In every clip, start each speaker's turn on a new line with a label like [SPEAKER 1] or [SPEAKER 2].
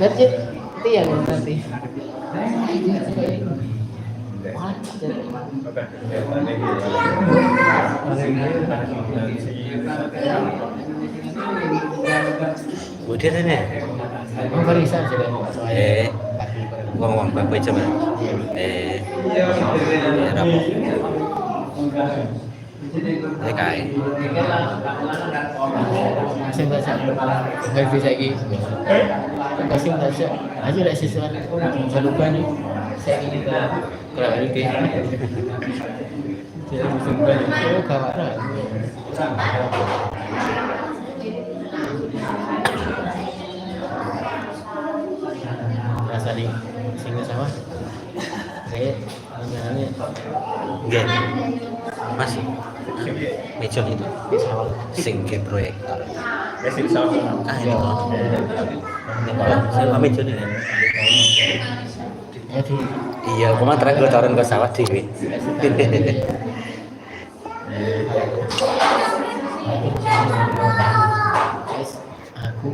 [SPEAKER 1] Nanti itu yang nanti.
[SPEAKER 2] Kemudian ini.
[SPEAKER 1] Barisan sudah.
[SPEAKER 2] Uang berapa coba? Berapa? Kayak.
[SPEAKER 1] Masih baca. Nggak bisa lagi. Masih baca. Aja lah sesuatu. Saya lupa nih. Saya ini kalau ini tidak musim banyak. Oh kawan. Rasa di sini sama. Saya mengalami.
[SPEAKER 2] Gen. Masih. Mecon itu. Singke proyektor.
[SPEAKER 3] Mesin sama.
[SPEAKER 2] Ini kalau saya mecon ini. Iya, kemarin terakhir tawaran ke sawah sih.
[SPEAKER 1] Aku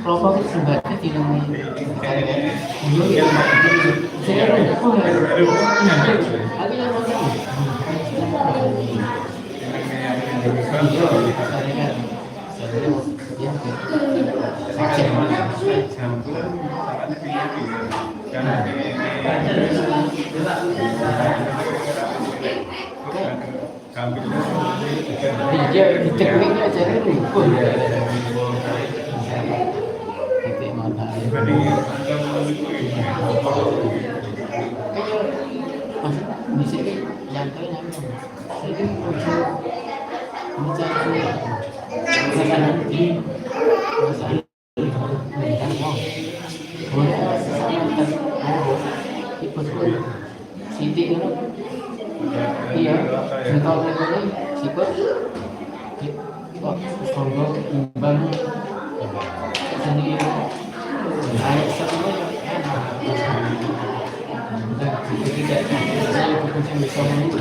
[SPEAKER 1] Kelompok sebenarnya tidak Dia tekniknya jadi rukun ya. Titik mana? Di sini jantai nyambung. Jadi mencari nanti Siti dulu, iya, engkau boleh sifat, kok sombong imbang, sendiri, ayat semua dan tidak saya berkuncang bersama
[SPEAKER 3] itu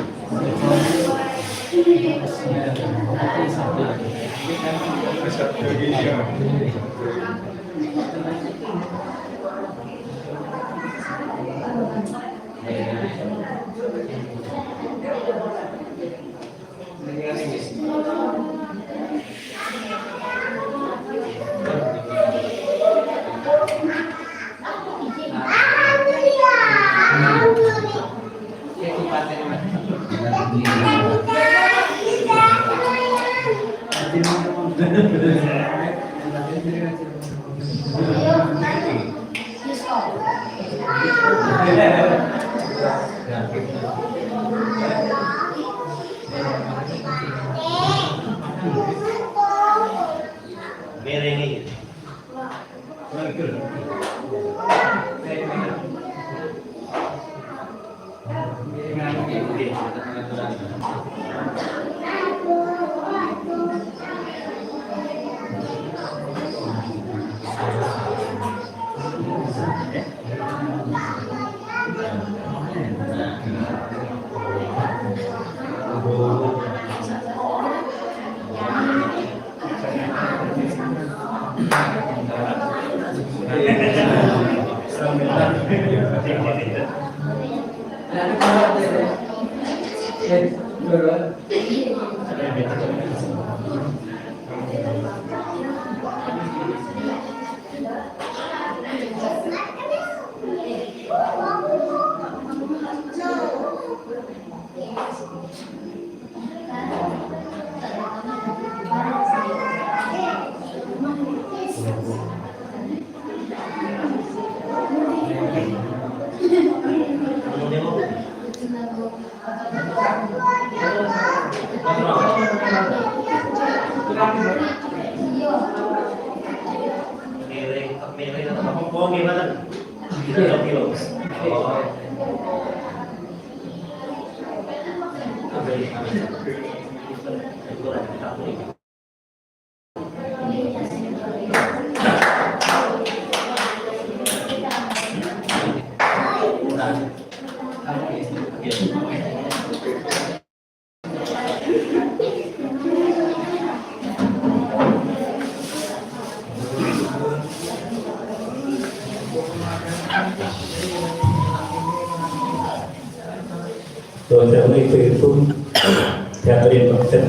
[SPEAKER 3] teatri dokter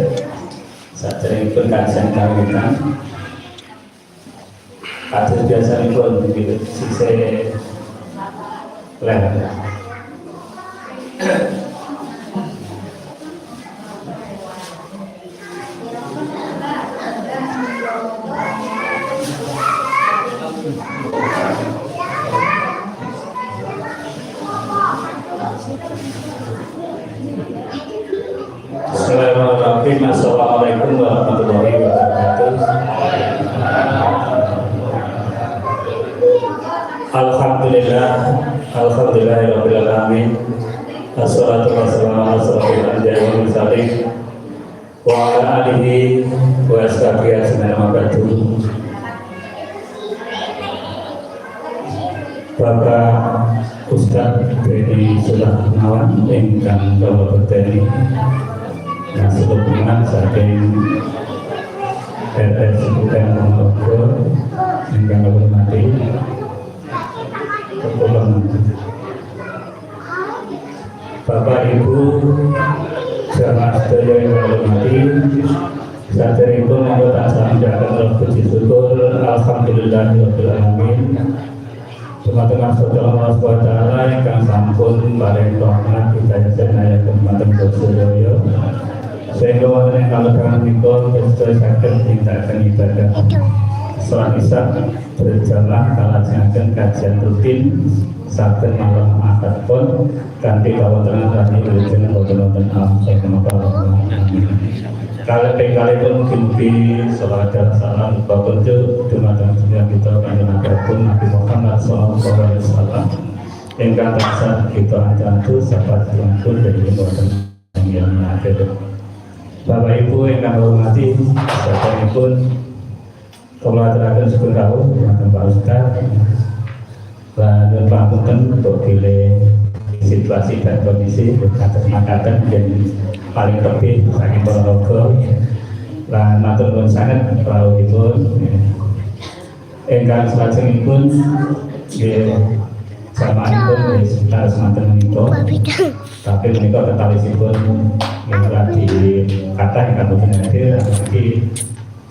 [SPEAKER 3] satria perkasan kawitan kasus biasa itu begitu sisa leher. Assalamualaikum warahmatullahi wabarakatuh. Alhamdulillahirabbil alamin. Wassalatu wassalamu ala asyrofil anbiya'i wal mursalin wa ala alihi wa ashabihi ajma'in. Bapak Ustaz Beni Sulaiman ingkang kula berteni Nasibungan saking RS Bukan Monogoro ingkang kula hormati Bapak Ibu jamaah sedaya yang kula hormati, saderengipun menika tansah ndhaken puji syukur alhamdulillah Alhamdulillahirabbil alamin. Tengah-tengah saudara Allah SWT yang sampun bareng rahmat kita senaya kematan bersedoyo sehingga wonten ing kalebatan menika sesuai saged nindakaken ibadah salat Isya berjalan kalajengaken kajian rutin saged malam akad pun kanthi kawontenan rami wilujeng boten-boten saking kalau kali pun mugi salat dan salam bapak dumateng sedaya kita kanjeng Nabi Muhammad sallallahu alaihi wasallam ingkang tansah kita ajantu sahabat pun dari boten yang akhir. Bapak Ibu ingkang hormati sasampunipun kula aturaken syukur rawuh dumateng Pak Ustaz lan nyuwun pangapunten untuk dile situasi dan kondisi atas makaten yang paling lebih saking Ponorogo lan matur nuwun sanget rawuhipun ingkang salajengipun nggih jamaahipun sekitar semanten menika tapi menika tetalisipun nggih kata ingkang boten hadir iki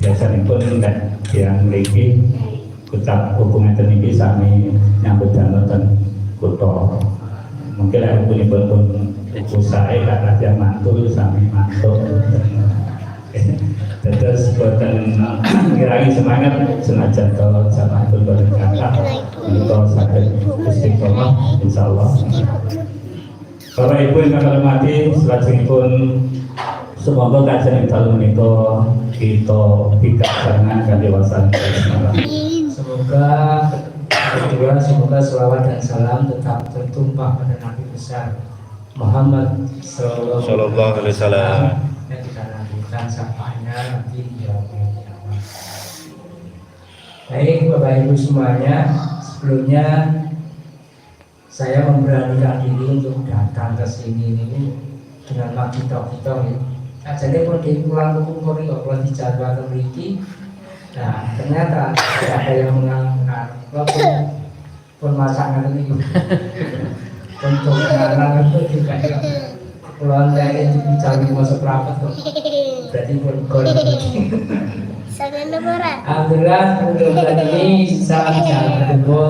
[SPEAKER 3] biasanipun nek tiyang mriki ucap hukum enten iki sami nyambut damel ten kutha mungkin aku pun usaha kakak yang mantul sami mantul terus buatan ngirangi semangat senajan kalau sama itu buatan kakak untuk sakit istiqomah insyaallah. Bapak Ibu yang kami hormati selanjutnya semoga kajian yang dalam menika kita bijaksana dan dewasa. Semoga selawat dan salam tetap tertumpah pada Nabi besar Muhammad sallallahu alaihi wasallam yang kita nantikan syafaatnya nanti di yaumul kiamat. Baik Bapak Ibu semuanya, sebelumnya saya memberanikan diri untuk datang ke sini ini dengan makito-kito ini. Jadi kalau di pulang kumpul ini kalau dijadwal memiliki, nah ternyata ada yang mengangkat pun masakan ini untuk anak itu juga pulang dari dicari masuk rapat kok berarti pun gol alhamdulillah untuk ini sangat jalan gol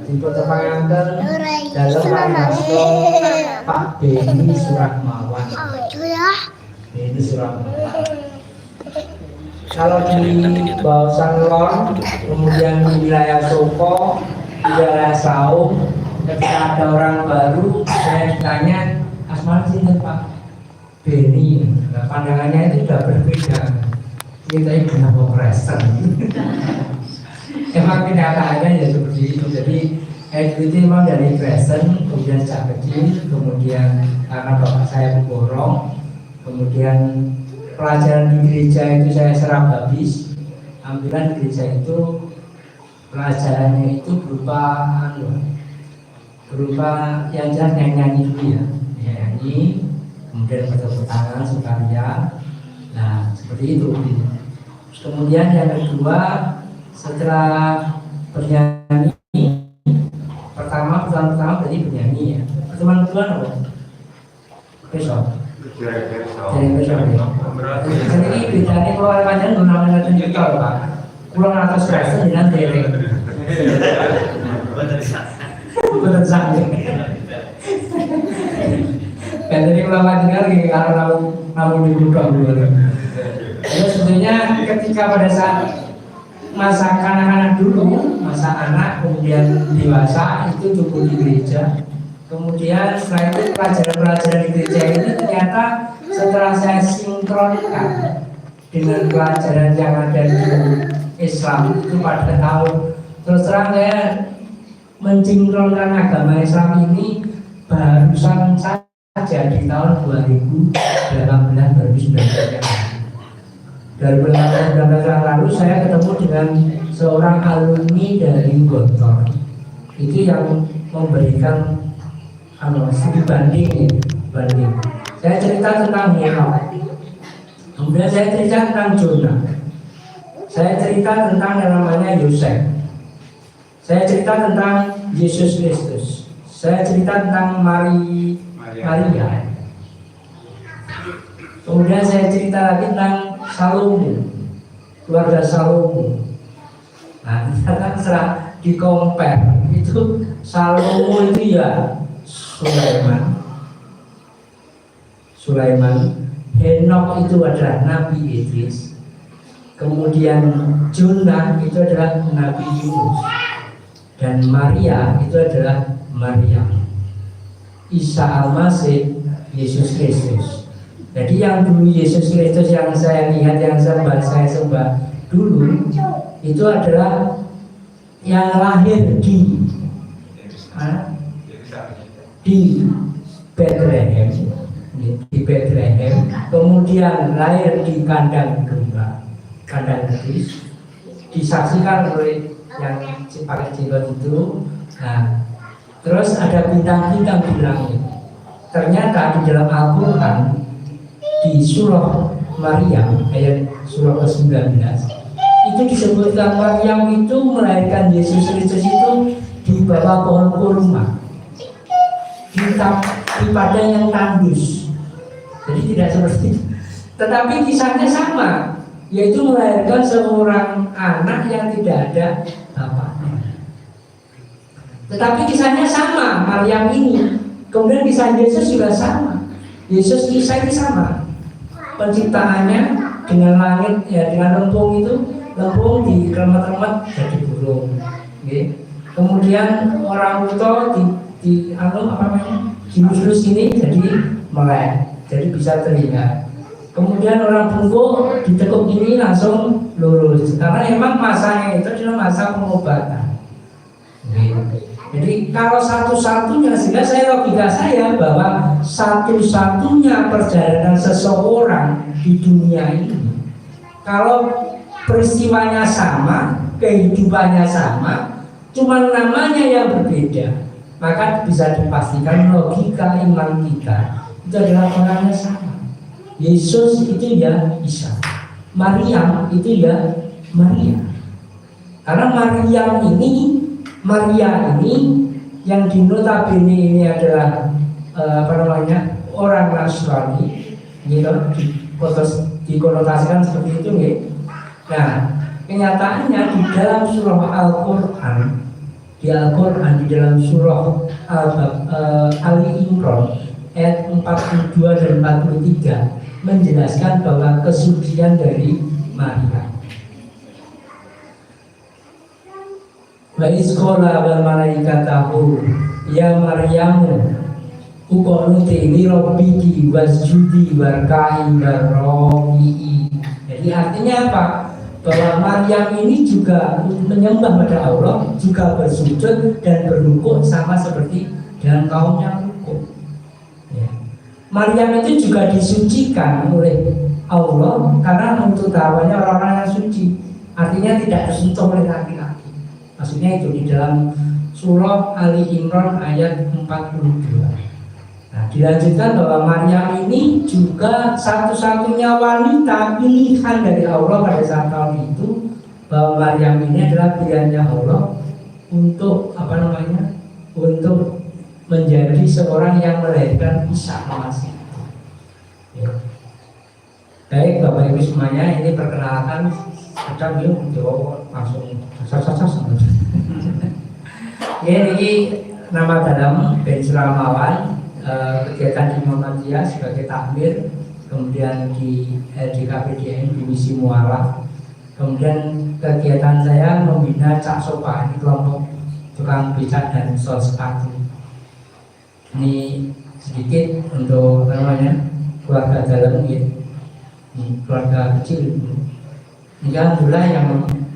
[SPEAKER 3] tipe terpanganten dalam masuk Pak Beni Surahmawan ini Surahmawan. Kalau di Bausan Lor, kemudian di wilayah Soko, di wilayah Saung, ketika ada orang baru, saya ditanya, asmara sini Pak Beni, nah, pandangannya itu sudah berbeda. Kita ini kenapa kristen? Emang kenyataannya ya seperti itu. Jadi itu memang dari kristen, kemudian sejak kecil, kemudian karena bapak saya pemborong, kemudian pelajaran di gereja itu saya serap habis. Ambilan gereja itu pelajarannya itu berupa yang jelas nyanyi dulu ya, nyanyi, kemudian bertepuk tangan sukaria. Nah seperti itu. Kemudian yang kedua setelah bernyanyi, pertama berarti bernyanyi ya. Pertemuan kedua apa? Besok. Jadi besok ya. Jadi bedanya kalau panjang gunakan tunjuk kalau Pak. Pulang atas kristen dengan dereng. Betul sangat. Dan dari ulama dengar karena namun dibuka dulu. Jadi sebetulnya ketika pada saat masa kanak-kanak dulu, masa anak kemudian dewasa itu cukup di gereja. Kemudian setelah itu pelajaran-pelajaran di gereja ini ternyata setelah saya sinkronkan dengan pelajaran yang ada di Islam itu pada tahun terus terang saya mensinkronkan agama Islam ini barusan saja di tahun 2018-2019 yang lalu saya ketemu dengan seorang alumni dari Gontor itu yang memberikan studi banding. Saya cerita tentang Henok, kemudian saya cerita tentang Jonah, saya cerita tentang yang namanya Yosef, saya cerita tentang Yesus Kristus, saya cerita tentang Maria. Kemudian saya cerita lagi tentang Salomo, keluarga Salomo.
[SPEAKER 4] Nah, misalkan setelah di compare itu Salomo itu ya Sulaiman, Henok itu adalah Nabi Idris, kemudian Jonah itu adalah Nabi Yunus, dan Maria itu adalah Maryam. Isa Al-Masih Yesus Kristus. Jadi yang dulu Yesus Kristus yang saya lihat, yang saya sembah dulu itu adalah yang lahir di Bethlehem, kemudian lahir di kandang domba, kandang kudus, disaksikan oleh yang pakai jilbab itu. Nah, terus ada bintang-bintang di langit. Ternyata di dalam Al-Quran di surah Maryam ayat surah ke-19 itu disebutkan Maryam itu melahirkan Yesus Kristus itu di bawah pohon kurma, di padang yang tandus. Jadi tidak seperti itu. Tetapi kisahnya sama, yaitu melahirkan seorang anak yang tidak ada bapaknya. Tetapi kisahnya sama, Maryam ini. Kemudian kisah Yesus juga sama. Yesus kisah ini sama. Penciptaannya dengan langit, ya dengan lempung itu, lempung di remet-remet jadi burung. Okay. Kemudian orang buta di jurus ini jadi melek, jadi bisa terlihat. Kemudian orang bungkuk ditekuk ini langsung lurus, karena memang masanya itu adalah masa pengobatan. Jadi kalau satu-satunya, sehingga logika saya bahwa satu-satunya perjalanan seseorang di dunia ini, kalau peristiwanya sama, kehidupannya sama, cuma namanya yang berbeda, maka bisa dipastikan logika iman kita itu adalah orangnya sama. Yesus itu ya Isa, Maryam itu ya Maria. Karena Maria ini yang dinotabene ini adalah orang Nasrani, gitu, dikonotasikan seperti itu, gitu. Nah, kenyataannya di dalam surah Al-Quran, di dalam surah Ali Imran ayat 42 dan 43 menjelaskan bahwa kesucian dari Maria. Wa isqala wal malaikatahu ya Maryamu uqnuti li rabbiki wasjudi warka'i warraqi'i. Jadi artinya apa? Bahwa Maryam ini juga menyembah pada Allah, juga bersujud dan berrukuk sama seperti dengan kaumnya rukuk. Ya. Maryam itu juga disucikan oleh Allah karena untuk tawannya orang-orang yang suci. Artinya tidak tersentuh oleh laki-laki. Maksudnya itu di dalam surah Ali Imran ayat 42. Nah, dilanjutkan bahwa Maryam ini juga satu-satunya wanita pilihan dari Allah pada saat tahun itu, bahwa Maryam ini adalah pilihannya Allah untuk untuk menjadi seorang yang melahirkan Isa Al-Masih. Ya. Baik Bapak Ibu semuanya, ini perkenalkan kita yuk langsung ya, ini nama dalam Ben Suramawan, kegiatan di Muhammadiyah sebagai takmir, kemudian di KPDN Divisi Mualaf, kemudian kegiatan saya membina Cak Sopa, ini kelompok tukang becak dan sol sepatu. Ini sedikit untuk keluarga dalam, keluarga kecil. Ini alhamdulillah yang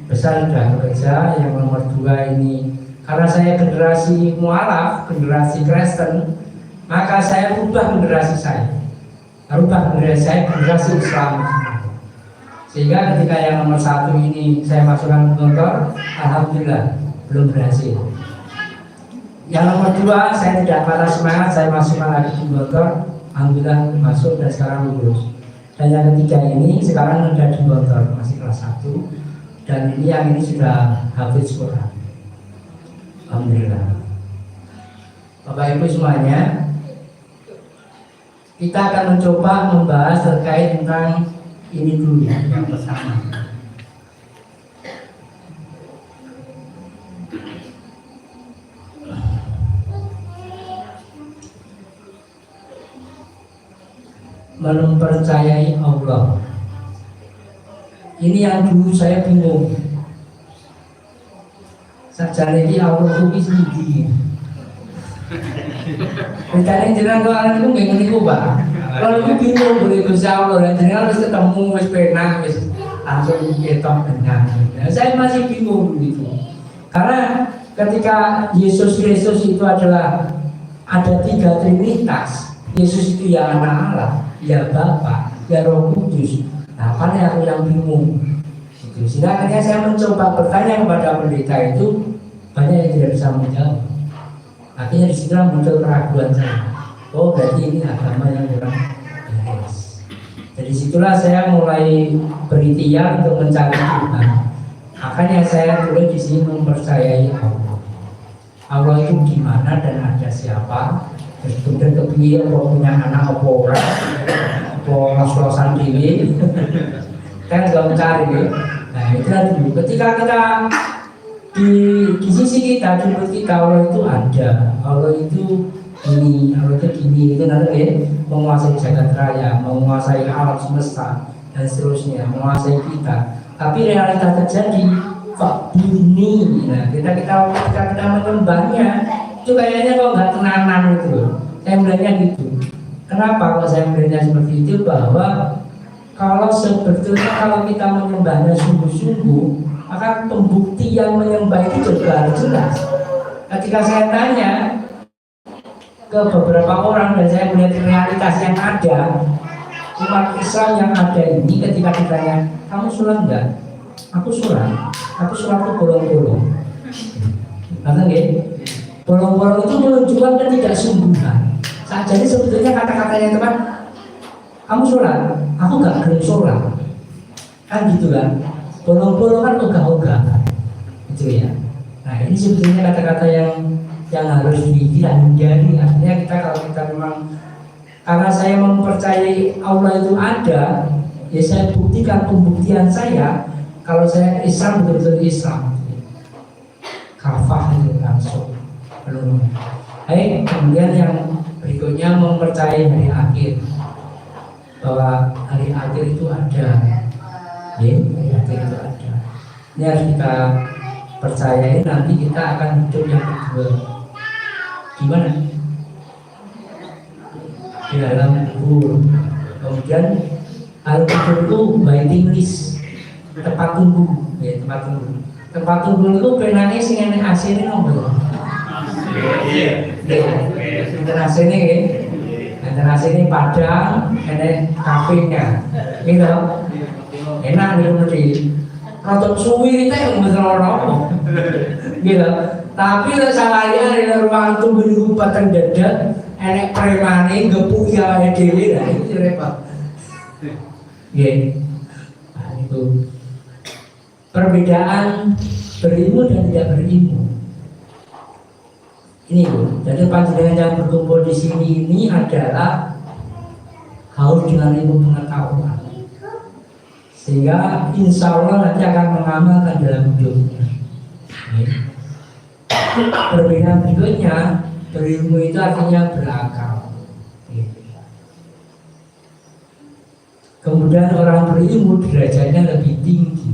[SPEAKER 4] besar sudah bekerja, yang nomor 2 ini karena saya generasi mualaf, generasi Kristen, maka saya rubah generasi saya, generasi Islam. Sehingga ketika yang nomor 1 ini saya masukkan ke kantor, alhamdulillah belum berhasil. Yang nomor 2 saya tidak patah semangat, saya masukkan lagi di kantor, alhamdulillah masuk dan sekarang lulus. Dan yang ketiga ini sekarang sudah di kantor, masih kelas 1, dan ini yang ini sudah hafiz Quran. Alhamdulillah. Bapak Ibu semuanya, kita akan mencoba membahas terkait tentang ini dulu ya, yang pertama. mempercayai Allah. Ini yang dulu saya bingung. Sajane iki Allah kuwi sendiri. Rencana jenengan kok anak itu nggak ngene ku, Pak. Kalau itu bingung boleh Gusti Allah dan jenengan harus ketemu wis penak wis langsung ketok dengan. Nah, saya masih bingung gitu. Karena ketika Yesus Kristus itu adalah ada 3 trinitas. Yesus itu ya anak Allah, ya Bapa, ya Roh Kudus. Nah, mana aku yang bingung? Gitu. Sehingga akhirnya saya mencoba bertanya kepada pendeta itu, banyak yang tidak bisa menjawab. Akhirnya disitulah muncul keraguan saya. Oh, berarti ini agama yang kurang beres. Dari situlah saya mulai berikhtiar untuk mencari Tuhan. Makanya saya tulis di sini mempercayai Allah. Allah itu gimana dan ada siapa? Terus kemudian kepiye kok punya anak apa ora? Apa los-losan dhewe? Kan juga mencari ya. Nah, itulah dulu. Ketika kita di sisi kita, di mulut kita, Allah itu ada. Allah itu gini, Allah itu gini, itu nanti ya, menguasai jagat raya, menguasai alam semesta dan seterusnya, menguasai kita. Tapi realita terjadi kok bunyi. Nah, ketika kita menyembahnya itu kayaknya kok nggak tenanan gitu. Saya melihatnya gitu. Kenapa kalau saya melihatnya seperti itu? Bahwa kalau sebetulnya kalau kita menyembahnya sungguh-sungguh, maka pembuktian menyembah itu juga harus jelas. Ketika saya tanya ke beberapa orang dan saya melihat realitas yang ada, umat Islam yang ada ini, ketika ditanya, kamu sholat enggak? Aku sholat itu bolong-bolong. Karena ya, bolong-bolong itu menunjukkan ketidaksungguhan. Jadi sebetulnya kata-katanya teman, kamu sholat, aku gak gelem sholat, kan gitu kan? Bolong-bolong kan ogah-ogah, gitu ya. Nah, ini sebetulnya kata-kata yang harus dihindari. Artinya kalau kita memang, karena saya mempercayai Allah itu ada, ya saya buktikan pembuktian saya. Kalau saya Islam betul-betul Islam, kafah itu langsung belum. Baik, kemudian yang berikutnya mempercayai hari akhir, bahwa hari akhir itu ada. Ya, hari akhir itu ada. Ini harus kita percayai. Nanti kita akan hidup yang kedua. Gimana? Di dalam kubur. Kemudian hal kubur itu waiting list, tempat tunggu. Ya, tempat tunggu. Tempat tunggu itu penangnya sing enek AC-ne nomor. Iya. Enten AC-ne nggih. Enten AC-ne Padang, enek kafenya. Gitu. Enak nih mesti. Rotok suwi teh mboten ora. Gitu. Tapi lek salahnya di ruang tunggu di Kabupaten Dedet, enek premane gepuk ya dhewe, lah iki repot. Nggih. Nah, itu perbedaan berilmu dan tidak berilmu. Ini Bu, jadi panjenengan yang berkumpul di sini ini adalah haus dengan ilmu pengetahuan. Sehingga insya Allah nanti akan mengamalkan dalam hidupnya. Perbedaan berikutnya, berilmu itu artinya berakal. Kemudian orang berilmu derajatnya lebih tinggi,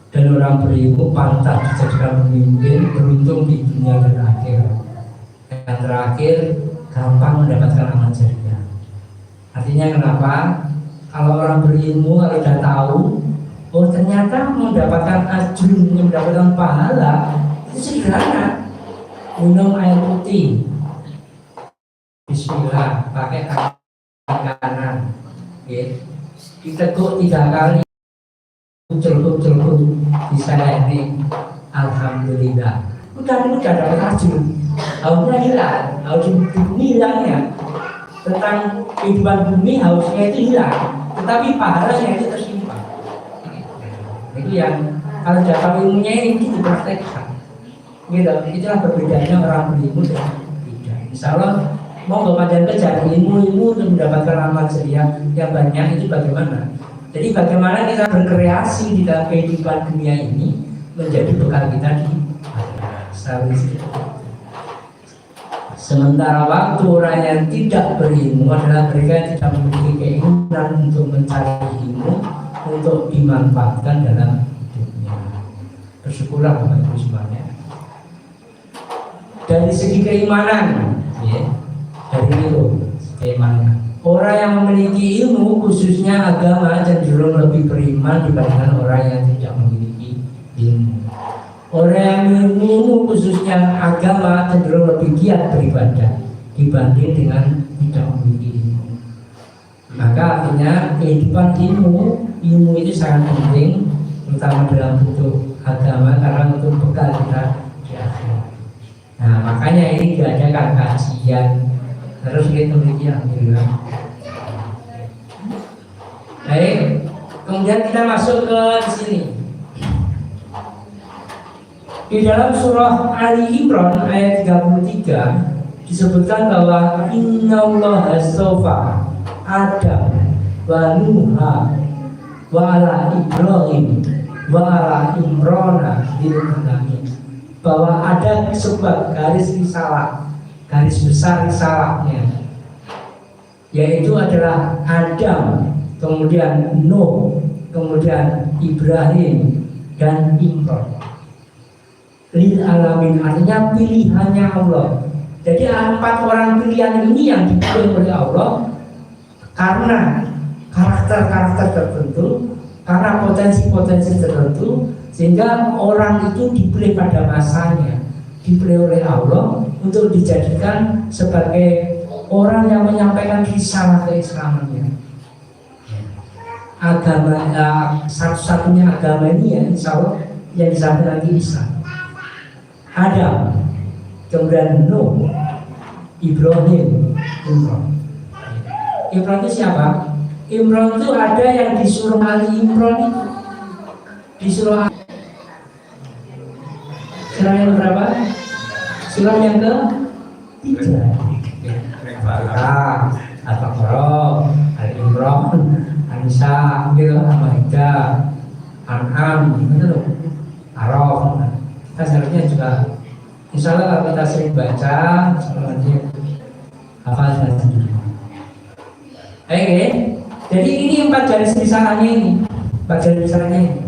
[SPEAKER 4] dan orang berilmu pantas dijadikan pemimpin, beruntung di dunia dan akhirat. Yang terakhir, gampang mendapatkan amal jariah. Artinya kenapa? Kalau orang berilmu, kalau sudah tahu, oh ternyata mendapatkan ajrun, mendapatkan pahala itu sederhana. Minum air putih, Bismillah, pakai tangan kanan, diteguk 3 kali, celuk bisa ini, alhamdulillah. Udah dapat ajrun. Hausnya hilang, haus bumi hilangnya. Tentang kehidupan bumi hausnya itu hilang, tetapi pahalanya itu tersimpan. Itu yang kalau dapat ilmunya ini dipraktekkan. Gitu, itulah perbedaannya orang berilmu dan tidak. Insya Allah, mau panjang kerja ilmu untuk mendapatkan amal jariah yang banyak itu bagaimana? Jadi bagaimana kita berkreasi di dalam kehidupan dunia ini menjadi bekal kita di akhirat. Sementara waktu orang yang tidak berilmu adalah mereka yang tidak memiliki keinginan untuk mencari ilmu untuk dimanfaatkan dalam hidupnya. Bersyukurlah Bapak Ibu semuanya. Dari segi keimanan, ya, dari itu keimanan. Orang yang memiliki ilmu khususnya agama cenderung lebih beriman dibandingkan orang yang tidak memiliki ilmu. Orang yang ilmu khususnya agama cenderung lebih giat beribadah dibanding dengan tidak memiliki ilmu. Maka artinya kehidupan ilmu itu sangat penting, terutama dalam bentuk agama karena untuk bekal kita di akhirat. Nah makanya ini diadakan kajian terus kita memiliki alhamdulillah. Baik, kemudian kita masuk ke sini. Di dalam surah Ali Imran ayat 33 disebutkan bahwa innallaha astafa Adam wa Nuha wa ala Ibrahim wa ala Imrana lil alamin, bahwa ada sebuah garis risalah, garis besar risalahnya, yaitu adalah Adam, kemudian Nuh, kemudian Ibrahim dan Imran. Lil alamin artinya pilihannya Allah. Jadi 4 orang pilihan ini yang dipilih oleh Allah karena karakter-karakter tertentu, karena potensi-potensi tertentu, sehingga orang itu dipilih pada masanya, dipilih oleh Allah untuk dijadikan sebagai orang yang menyampaikan risalah keislamannya. Agama satu-satunya agama ini ya insya Allah yang disampaikan nanti Islam. Adam, kemudian Nuh, Ibrahim, Imran. Imran itu siapa? Imran itu ada yang disuruh Ali Imran itu. Disuruh surah yang berapa? Surah yang ke-3. Al-Fatihah, Al-Baqarah, Al-Imran, An-Nisa, Al-Maidah, An'am, gitu loh. Araf. Kita seharusnya juga insya Allah kalau kita sering baca nanti hafal sendiri. Oke, jadi ini 4 garis risalahnya ini, 4 garis risalahnya ini.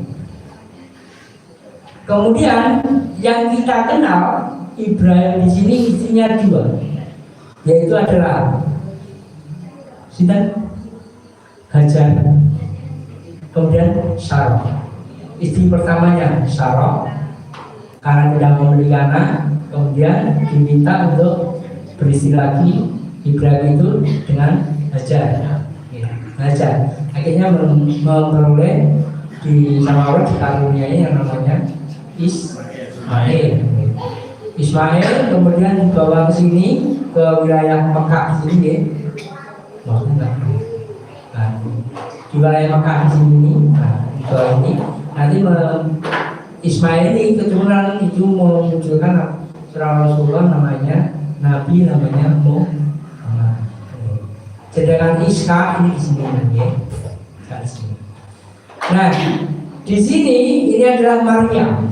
[SPEAKER 4] Kemudian yang kita kenal Ibrahim di sini istrinya 2, yaitu adalah Sinten Hajar, kemudian Sarah. Istri pertamanya Sarah karena tidak memiliki anak, kemudian diminta untuk beristri lagi Ibrahim itu dengan Hajar. Hajar akhirnya memperoleh di sama Allah dikaruniai yang namanya Ismail. Ismail kemudian dibawa ke sini ke wilayah Mekah sini, maksudnya di wilayah Mekah sini, ini nanti Ismail ini keturunan itu memunculkan seorang Rasulullah namanya Nabi namanya Muhammad. Sedangkan Iska ini di sini nanti. Nah, di sini ini adalah Maryam.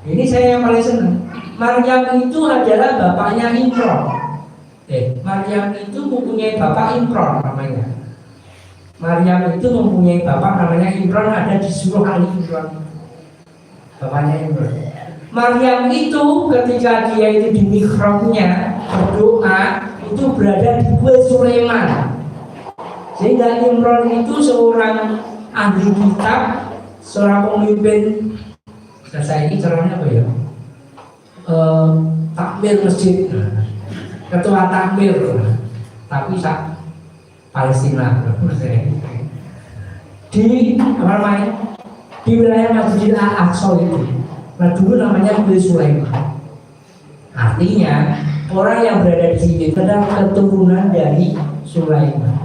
[SPEAKER 4] Ini saya yang paling senang. Maryam itu adalah bapaknya Imran. Maryam itu mempunyai bapak Imran namanya. Maryam itu mempunyai bapak namanya Imran, ada di surah Ali Imran. Bapaknya Imran. Maryam itu ketika dia itu di mihrabnya berdoa itu berada di Kuil Sulaiman. Sehingga Imran itu seorang ahli kitab, seorang pemimpin. Saya ini caranya apa ya? Takmir masjid, ketua takmir, tapi Palestina. Di apa namanya? Di wilayah Masjidil Aqsa itu. Nah dulu namanya Kuil Sulaiman. Artinya orang yang berada di sini adalah keturunan dari Sulaiman,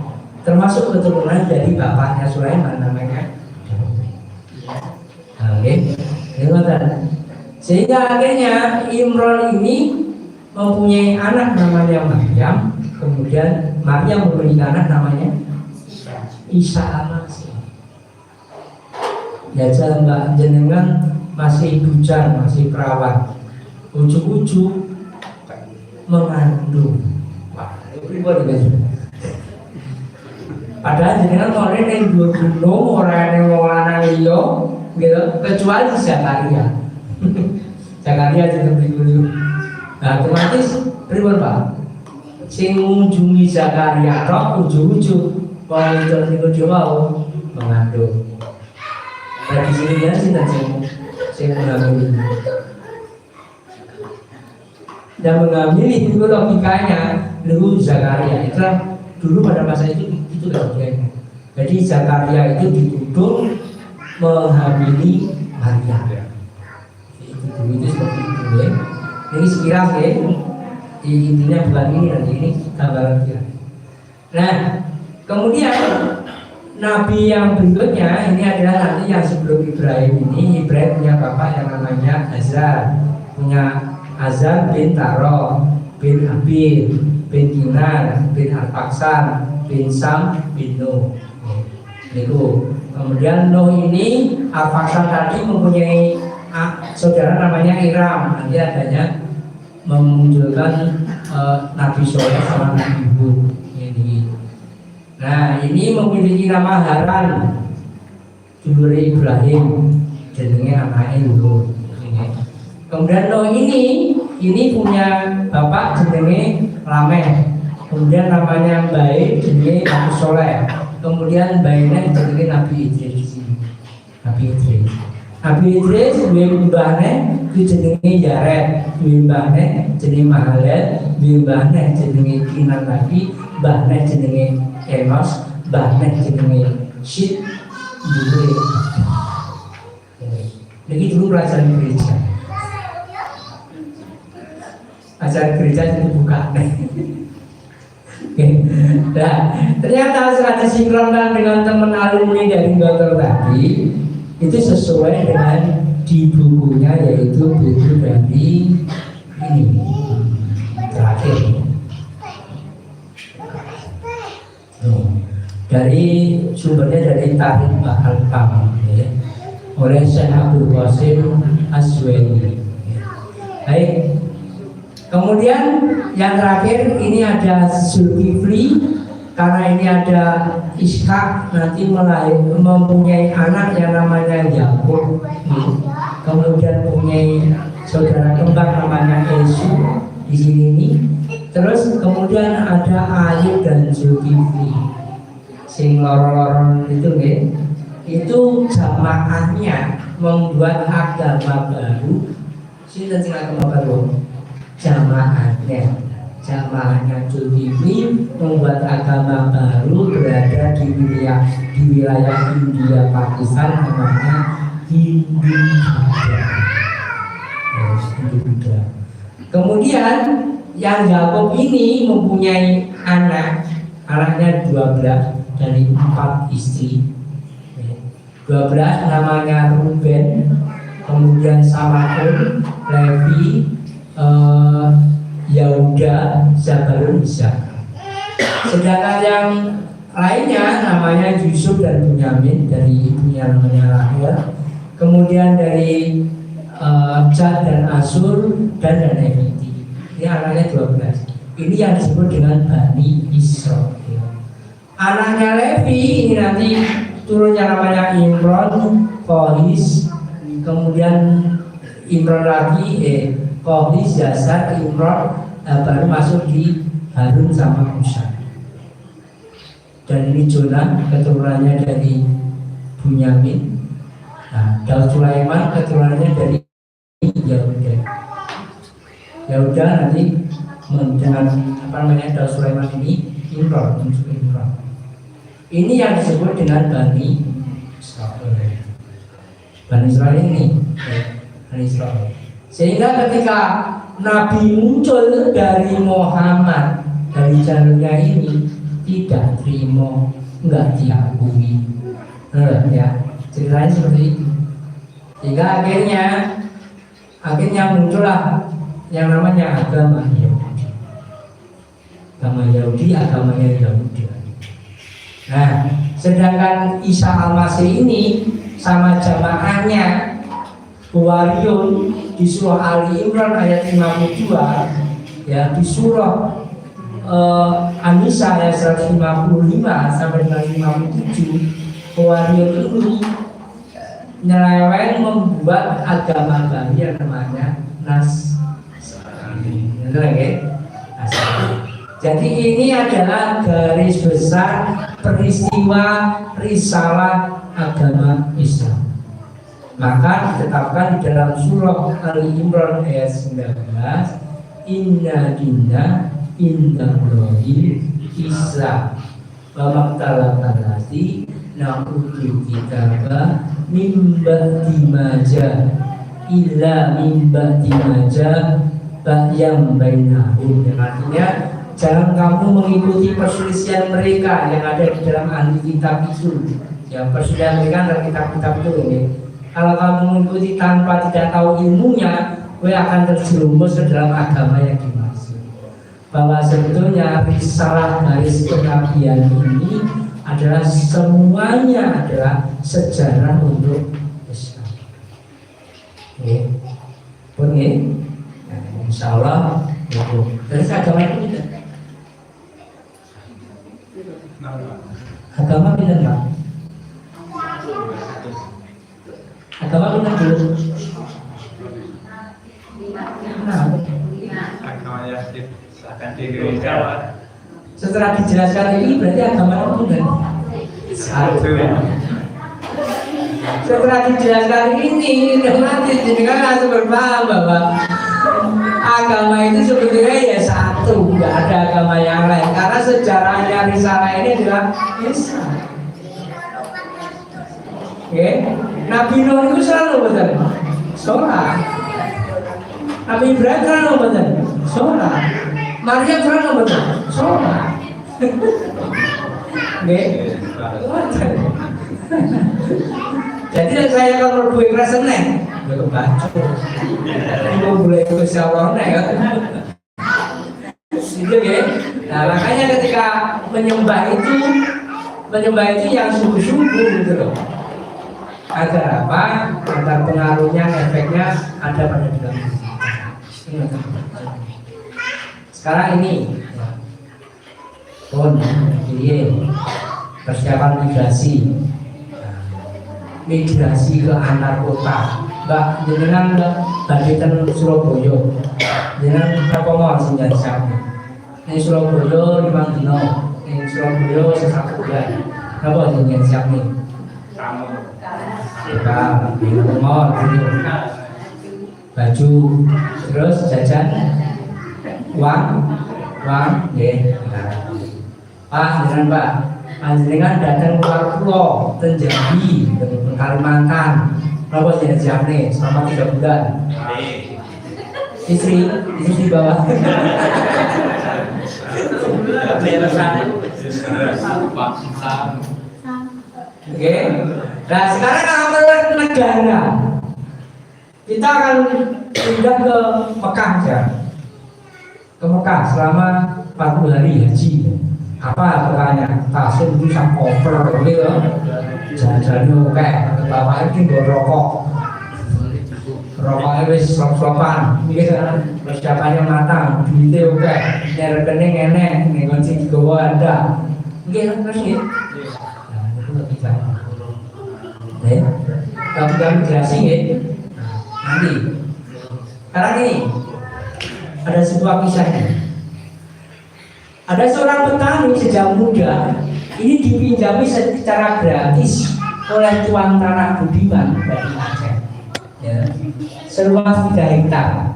[SPEAKER 4] termasuk keturunan dari bapaknya Sulaiman namanya. Oke, sehingga akhirnya Imran ini mempunyai anak namanya Maryam, kemudian Maryam mempunyai anak namanya Isa al-Masih. Ya jangan jenengan masih bujang, masih perawan, ujuk-ujuk mengandung. Wah, itu pribadi guys. Padahal jenengan orang yang dua gunung, orang yang mau lanang liya, gitu, kecuali Zakaria. Zakaria juga begitu. Nah, otomatis pribadi Pak. Sing mengunjungi Zakaria, roh ujung-ujung, kalau itu mau mengandung. Nah, di sini ya sih sing mengambil. Dan mengambil itu logikanya dulu Zakaria itu dulu pada masa itu logikanya. Jadi Zakaria itu dituduh menghamili Maria. Itu dulu itu seperti itu ya. Ini sekilas ya. Intinya bukan ini nanti ini gambaran dia. Nah, kemudian Nabi yang berikutnya ini adalah nanti yang sebelum Ibrahim ini. Ibrahim punya bapak yang namanya Azar, punya Azar bin Taro, bin Abid, bin Kinan, bin Al-Faksan, bin Sam, bin Nuh. Itu. Kemudian Nuh ini Al-Faksan tadi mempunyai saudara namanya Iram. Nanti adanya memunculkan Nabi Soleh sama Nabi Hud ini. Nah, ini memiliki nama Haran, dulur Ibrahim, jenenge anaknya Lut. Kemudian Nuh ini punya bapak jenenge Lameh. Kemudian namanya baik jenenge Nabi Soleh. Kemudian baiknya jenenge Nabi Idris. Nabi Idris. Nabi Idris duwe mbahne jenenge Yared, duwe mbahne jenenge Mahalet, duwe mbahne jenenge Kinan lagi, mbahne jenenge Enos, mbahne jenenge Syed. Jadi dulu pelajaran gereja. Acara gereja itu buka. Nah, ternyata setelah disinkronkan dengan teman alumni dari Gotor tadi, itu sesuai dengan di bukunya, yaitu buku dari ini terakhir dari sumbernya dari Tarikh Al-Kam ya, oleh Syekh Abdul Qasim Aswani. Baik, kemudian yang terakhir ini ada Zulkifli. Karena ini ada Ishak, nanti mempunyai anak yang namanya Yakub. Kemudian mempunyai saudara kembar namanya Esau di sini ini. Terus kemudian ada Ayub dan Zulkifli. Sing loro-loro itu ya. Itu jamaahnya membuat agama baru. Sini sing agama baru. Jamaahnya Zulkifli membuat agama baru berada di wilayah India Pakistan namanya Hindu Buddha. Kemudian yang Yakub ini mempunyai anaknya 12 dari 4 istri. 12 namanya Ruben, kemudian Sama'un, Levi, Yahuda, Zabalun, Ishak. Sedangkan yang lainnya namanya Yusuf dan Bunyamin, dari ibunya namanya Rahel. Kemudian dari Gad dan Asur dan Nefiti. Ini anaknya 12. Ini yang disebut dengan Bani Israel. Anaknya Levi ini nanti turunnya namanya Imron, Kohis, kemudian Imron lagi Kohis, Yazar, Imron, baru masuk di Harun sama Musa. Dan ini Jonah keturunannya dari Bunyamin. Nah, Daud Sulaiman keturunannya dari Yahuda. Yahuda nanti dengan Daud Sulaiman ini Imron. Ini yang disebut dengan Bani Israel. Bani Israel ini Bani Israel. Sehingga ketika Nabi muncul dari Muhammad, dari jalurnya ini, tidak terima, enggak diakui. Ya, ceritanya seperti itu. Sehingga akhirnya muncullah yang namanya agama Yahudi. Agamanya Yahudi. Nah, sedangkan Isa Al-Masih ini sama jamaahnya Huwariyun di surah Ali Imran ayat 52 Ya di surah An-Nisa ayat 155 sampai dengan 57, wario ini nyeleweng membuat agama baru yang namanya Nasrani. Jadi ini adalah garis besar peristiwa risalah agama Islam. Maka ditetapkan di dalam surah Ali Imran ayat 19, Inna dinna indallahi Islam wa maktalafalati na'udhu kitaba mimba dimaja illa mimba dimaja yang bainahum. Yang artinya jangan kamu mengikuti perselisihan mereka yang ada di dalam ahli kitab itu. Ya, perselisihan mereka dalam kitab-kitab itu ini. Kalau kamu mengikuti tanpa tidak tahu ilmunya, gue akan terjerumus ke dalam agama yang dimaksud. Bahwa sebetulnya risalah garis kenabian ini adalah semuanya adalah sejarah untuk Islam. Oke, pun ini, insya Allah itu. Dari agama itu tidak. Agama tidak enggak. Agama benar dulu. Setelah dijelaskan ini berarti agama itu benar. Setelah dijelaskan ini nanti dengan langsung berpaham bahwa agama itu sebetulnya ya satu, nggak ada agama yang lain. Karena sejarahnya risalah ini adalah Islam. Oke, Nabi Nuh itu selalu betul, sholat. Nabi Ibrahim selalu betul, sholat. Maryam selalu betul, sholat. Oke, jadi saya kalau berbuat keras seneng, udah kebaca. Ini boleh ikut siapa ya? Gitu ya. Nah makanya ketika menyembah itu yang sungguh-sungguh gitu loh. Agar apa? Agar pengaruhnya, efeknya ada pada dalam diri. Sekarang ini, persiapan migrasi ke antar kota. Mbak, jenengan Badikan Surabaya, jenengan berapa mau singgah siapa? Ini Surabaya 5 dino, ini Surabaya 1 bulan. Berapa jenengan siap nih? Kita mau baju, terus jajan, uang, ya. Pak, jenengan Pak. Panjenengan datang keluar pulau Tenjadi, Kalimantan. Berapa jadi siap nih selama 3 bulan? Istri bawah. Oke. Nah sekarang kalau negara, kita akan pindah ke Mekah ya. Ke Mekah selama 40 hari haji. Apa pertanyaan? Tasum itu sak koper gitu. Jajan kayak bapak itu nggak rokok. Rokoknya wis slop-slopan. Iki persiapannya matang, duitnya oke. Nek rekening enek, nek kunci digawa ada. Nggih terus nggih. Nah, itu lebih banyak. Tapi kami jelasin nggih. Nanti. Sekarang ini ada sebuah kisahnya. Ada seorang petani sejak muda ini dipinjami secara gratis oleh tuan tanah Budiman dari Aceh, ya, seluas 3 hektar.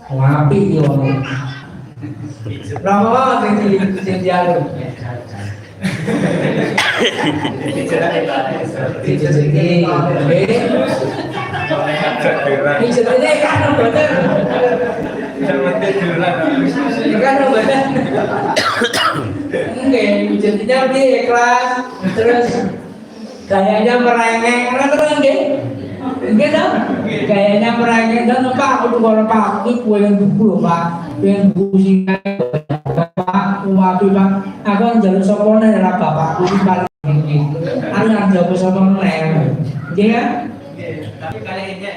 [SPEAKER 4] Ngapi yo. Berapa tinggi jalur? Ini ceritanya kan bener. Kan bener. Jadinya dia ikhlas, terus gayanya merengek, terus enggak dong, gayanya merengek dan Pak, aku kalau Pak, ini kue yang dulu Pak, yang busi Pak, umapi Pak, aku yang jalur soponya adalah Bapak, ini paling ini, aku yang jalur soponya, iya kan? Tapi kali ini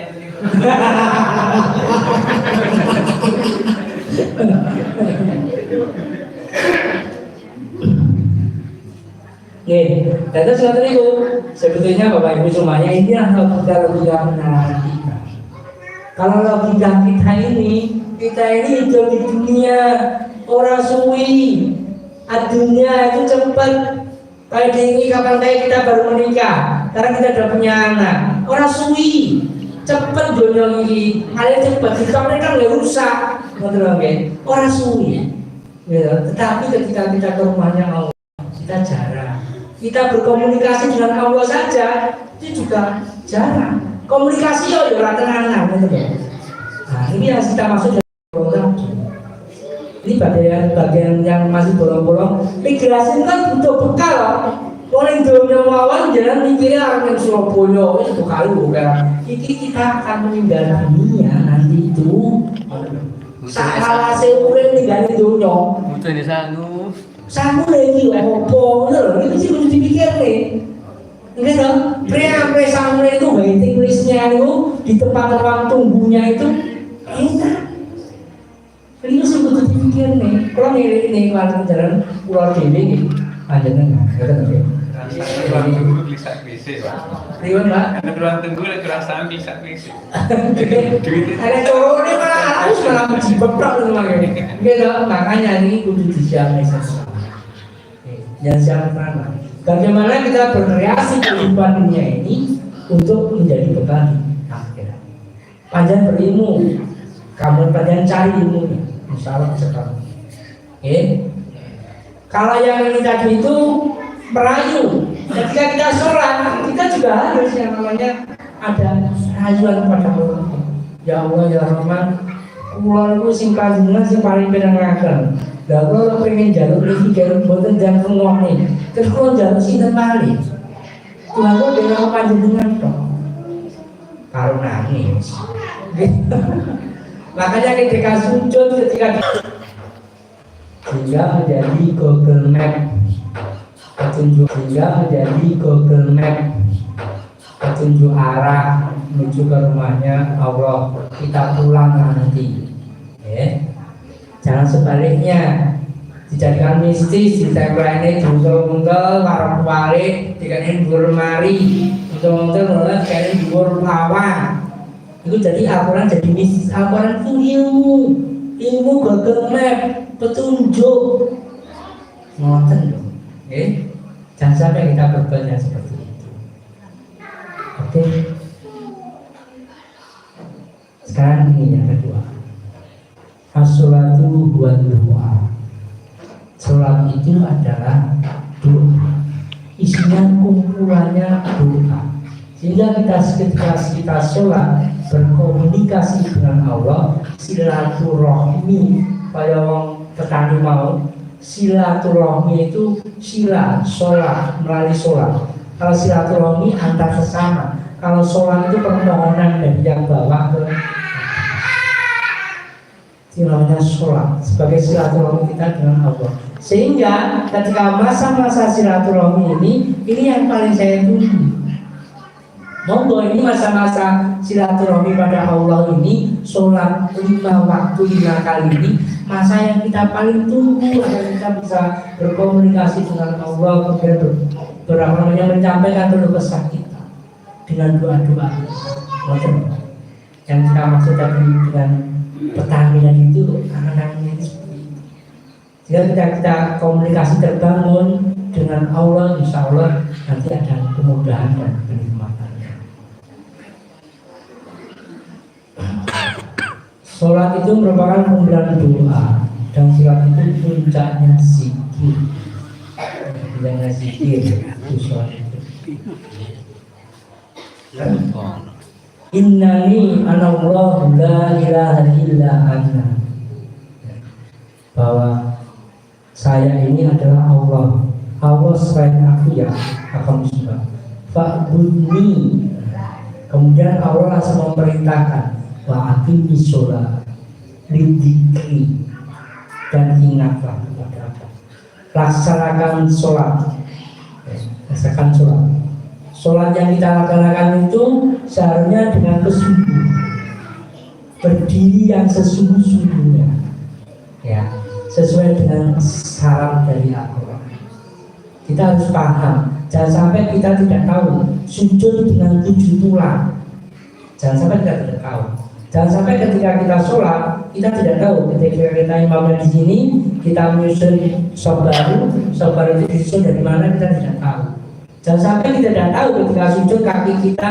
[SPEAKER 4] Oke, dan terus itu sebetulnya Bapak Ibu semuanya ini adalah logika menariknya. Kalau logika kita ini hidup di dunia orang suwi, dunia itu cepat. Kayak ini kapan kita baru menikah, karena kita udah punya anak. Orang suwi, cepat dunia ini, hal cepat. Jika mereka nggak rusak, orang suwi. Tetapi ketika kita ke rumahnya Allah, kita jarang. Kita berkomunikasi dengan Allah saja itu juga jarang. Komunikasi ya orang tenanan, Nah ini yang kita maksud dari program. Ini bagian yang masih bolong-bolong. Migrasi kan untuk bekal. Orang dunia mawon jangan mikirnya orang yang Surabaya itu bekal bukan. Ini kita akan meninggal dunia nanti itu. Salah seorang meninggal dunia.
[SPEAKER 1] Betul ini sanggup.
[SPEAKER 4] Sanggup lagi opo, ini sih harus dipikir nih. Enggak dong, pria sanggup itu baik tulisnya itu di tempat tunggunya itu enak. Ini sih harus dipikir nih. Kalau ini kalau jalan pulau Dewi, aja nggak, kata nggak.
[SPEAKER 5] Ruang tunggu bisa bisik, Pak.
[SPEAKER 4] Riwan Pak.
[SPEAKER 5] Ada ruang tunggu lagi kerasaan bisa bisik.
[SPEAKER 4] Ada cowok ini malah harus malah menjibak sama ini. Enggak dong, makanya ini kudu disiapkan. Jangan siapa mana. Bagaimana kita berkreasi kehidupan dunia ini untuk menjadi bekal di akhirat. Panjang berilmu, kamu panjang cari ilmunya, insya Allah bisa kamu. Kalau yang ini tadi itu merayu, ketika kita sholat, kita juga harus yang namanya ada rayuan kepada Allah. Ya Allah ya Rahman, kula niku sing panjenengan sing paling pinengaken. Lah kula pengen njaluk niki karo mboten jam ngomongin. Terus kula njaluk sinten malih. Kula kok dhewe panjenengan tok. Karo nangis. Makanya ketika sujud ketika hingga menjadi Google Map petunjuk hingga menjadi Google Map petunjuk arah menuju ke rumahnya Allah. Kita pulang nanti, jangan sebaliknya dijadikan mistis, ditempelin buntel-buntel, warung balik, dikainin dhuwur mari, buntel-buntel malah dikainin dhuwur lawang. Itu jadi Al-Quran jadi mistis. Al-Quran itu ilmu Google Map, petunjuk. Ngoten lho, jangan sampai kita berbuat yang seperti itu. Oke. Sekarang ini yang kedua. As-sholatu wa doa. Sholat itu adalah doa. Isinya kumpulannya doa. Sehingga ketika kita sholat berkomunikasi dengan Allah, silaturahmi. Kayak orang petani mau silaturahmi itu sila sholat melalui sholat. Kalau silaturahmi antar sesama. Kalau sholat itu permohonan dari yang bawah ke namanya sholat sebagai silaturahmi kita dengan Allah. Sehingga ketika masa-masa silaturahmi ini yang paling saya tunggu. Monggo ini masa-masa silaturahmi pada Allah ini, sholat 5 waktu 5 kali ini masa yang kita paling tunggu agar kita bisa berkomunikasi dengan Allah, kemudian menyampaikan keluh kesah kita dengan doa-doa. Yang kita maksud tadi dengan petani itu anak-anaknya itu seperti itu. Jika kita komunikasi terbangun dengan Allah, insya Allah nanti ada kemudahan dan kenikmatan. Sholat itu merupakan kumpulan doa dan sholat itu puncaknya zikir. Puncaknya zikir itu sholat itu. Innani anallahu la ilaha illa ana. Bahwa saya ini adalah Allah. Allah selain aku ya akan disembah. Fa'budni. Kemudian Allah langsung memerintahkan wa aqimi sholat lidzikri, dan ingatlah kepada aku. Laksanakan sholat. Laksanakan sholat. Sholat yang kita laksanakan itu seharusnya dengan kesungguhan, berdiri yang sesungguh-sungguhnya. ya, sesuai dengan syarat dari Al-Quran. Kita harus paham, jangan sampai kita tidak tahu sujud dengan 7 tulang. Jangan sampai kita tidak tahu. Jangan sampai ketika kita sholat, kita tidak tahu ketika kita imamnya di sini, kita menyusun soft baru itu disusun dari mana kita tidak tahu. Jangan sampai kita tidak tahu ketika sujud kaki kita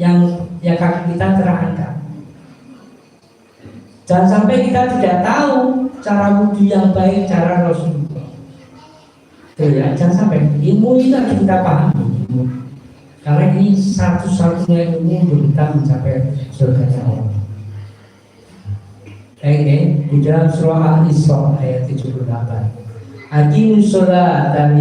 [SPEAKER 4] yang kaki kita terangkat. Jangan sampai kita tidak tahu cara wudhu yang baik, cara Rasulullah. Tuh ya, jangan sampai ilmu itu harus kita pahami. Karena ini satu-satunya ilmu untuk kita mencapai surga Allah. Oke, di dalam surah Al-Isra ayat 78. Aqimus sholata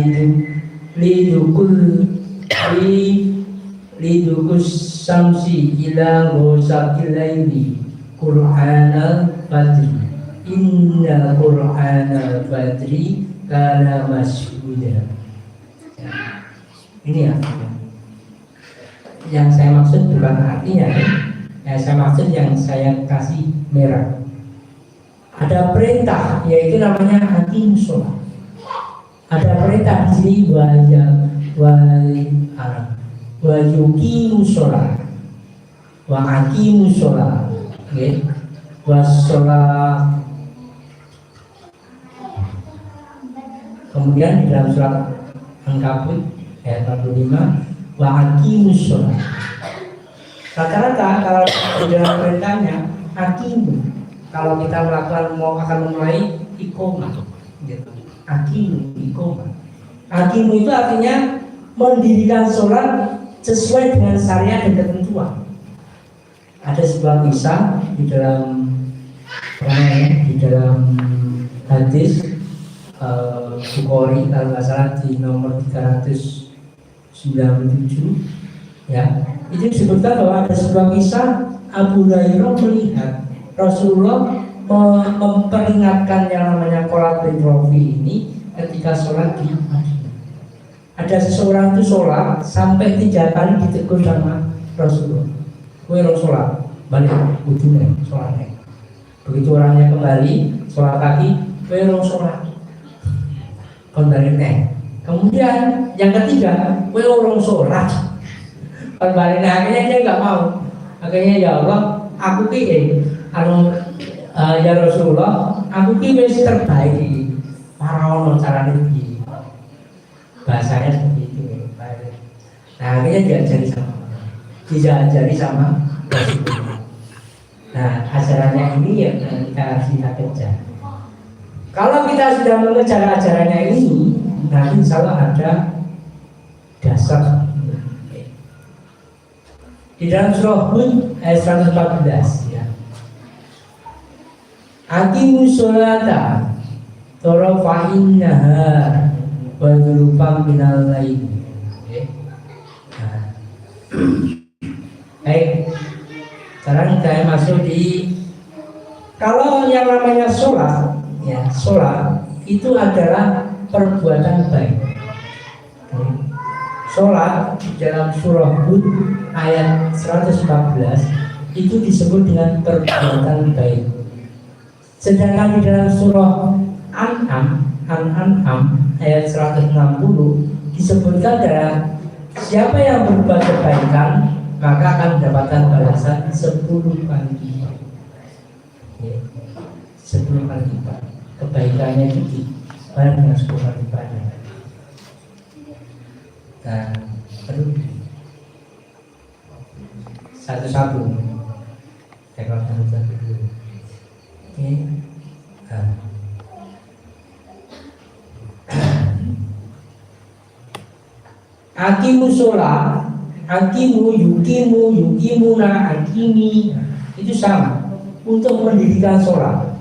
[SPEAKER 4] lidukus samsi ila ghosaqil laili Qur'anal Badri inna Qur'anal Badri kana mashuda. Ini artinya. Yang saya maksud bukan artinya, saya maksud yang saya kasih merah. Ada perintah, yaitu namanya aqimus sholat. Ada perintah di sini wa yuqimus sholat, wa aqimus sholat, wa sholat. Kemudian di dalam surat Al-Ankabut ayat 45. Wa aqimus sholat. Rata-rata kalau di dalam perintahnya aqimu, kalau kita akan memulai iqomah gitu. Aqimu, iqomah. Aqimu itu artinya mendirikan sholat sesuai dengan syariat dan ketentuan. Ada sebuah kisah di dalam hadis Bukhari kalau nggak salah di nomor 397 ya, itu disebutkan bahwa ada sebuah kisah Abu Hurairah melihat Rasulullah memperingatkan yang namanya qolat bin Rafi ini ketika sholat di Madinah. Ada seseorang itu sholat sampai 3 kali ditegur sama Rasulullah. Kowe ora sholat, balik wudhunya, sholatnya. Begitu orangnya kembali sholat lagi, kowe ora sholat, kembali neng. Kemudian yang ketiga, kowe ora sholat, kembali neng. Akhirnya dia nggak mau. Akhirnya ya Allah, aku ki ya Rasulullah, aku ki wis terbaik. Para ono carane iki. Bahasanya seperti itu. Nah, akhirnya diajari sama Rasulullah. Nah, ajarannya ini yang kita kerja. Kalau kita sudah mengejar ajarannya ini, nanti insya Allah ada dasar. Di dalam surah Hud ayat 114 ya. Aqimus sholata tarafain nahar wa dzulfan minal lail. Baik, sekarang saya masuk di kalau yang namanya sholat, ya sholat itu adalah perbuatan baik. Sholat di dalam surah Hud ayat 114 itu disebut dengan perbuatan baik. Sedangkan di dalam surah An-An'am ayat 160 disebutkan adalah siapa yang berbuat kebaikan maka akan mendapatkan balasan 10 kali lipat. 10 kali lipat. Kebaikannya itu dibalas dengan 10 kali lipatnya. Nah, aduh, satu-satu. Saya kalau satu-satu dulu. Oke. Nah. Aqimus sholat, aqimu, yukimu, yukimuna, aqimi, itu sama untuk mendirikan sholat.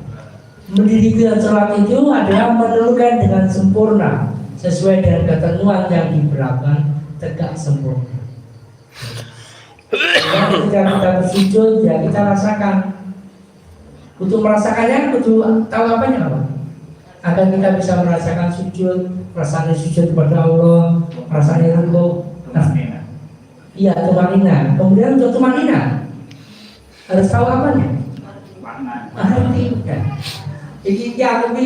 [SPEAKER 4] Mendirikan sholat itu adalah menentukan dengan sempurna sesuai dengan ketentuan yang diberlakukan tegak sempurna. Ketika kita bersujud, ya kita rasakan. Untuk merasakannya, kudu tahu apanya apa? Agar kita bisa merasakan sujud, perasaan sujud kepada Allah, perasaan rukuk. Iya, tumanina. Kemudian untuk tumanina harus tahu apanya? Hati. Ya. Iki aku ki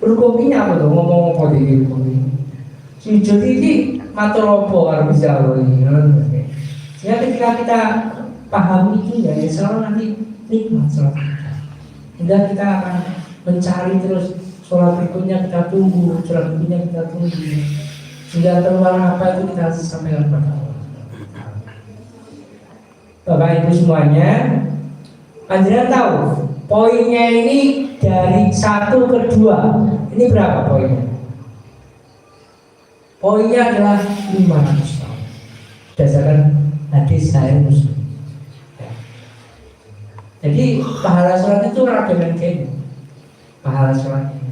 [SPEAKER 4] rukukinya apa tuh ngomong apa iki rukuk. Sujud iki matur apa karo Gusti Allah iki. Ya ketika kita paham itu ya selalu nanti nikmat sholat kita. Hingga kita akan mencari terus sholat berikutnya kita tunggu, sholat berikutnya kita tunggu. Hingga terulang apa itu kita sampaikan kepada Allah. Bapak Ibu semuanya, Anda tahu poinnya ini dari 1 ke 2. Ini berapa poinnya? Poinnya adalah 500 tahun. Berdasarkan hadis Sahih Muslim. Jadi pahala sholat itu ragaman kayaknya. Pahala sholatnya.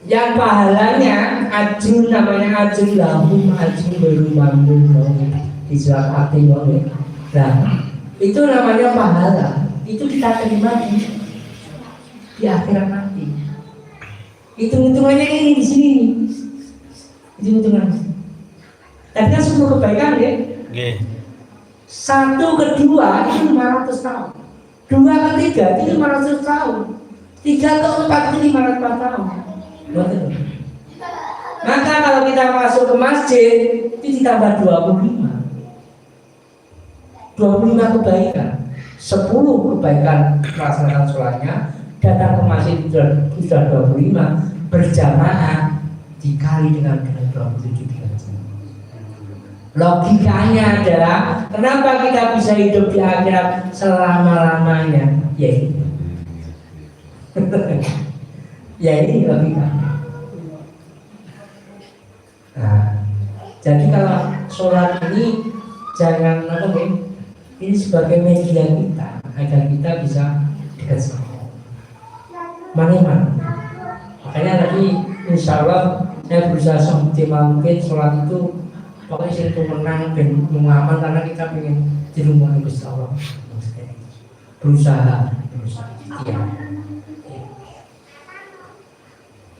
[SPEAKER 4] Yang pahalanya ajun, namanya ajun lahum, ajun baru mampu di surat At-Taubah. Nah, itu namanya pahala. Itu kita terima di akhirat nanti. Hitung-hitungannya ini di sini. Hitung-hitungan. Tadi kan 10 kebaikan ya. 1 ke 2 itu 500 tahun. 2 ke 3 itu 500 tahun. 3 ke 4 itu 500 tahun. Maka kalau kita masuk ke masjid itu ditambah 25 kebaikan. 10 kebaikan melaksanakan sholatnya, datang ke masjid sudah 25, berjamaah dikali dengan 27 derajat. Logikanya adalah kenapa kita bisa hidup di akhirat selama-lamanya? Ya ini. Ya ini logikanya. Nah, jadi kalau sholat ini jangan apa nih? Ini sebagai media kita agar kita bisa dekat sama Allah. Mana-mana. Makanya tadi insya Allah saya berusaha semaksimal mungkin sholat itu pokoknya saya menang dan mengaman karena kita ingin di rumah Gusti Allah. Berusaha. Ya.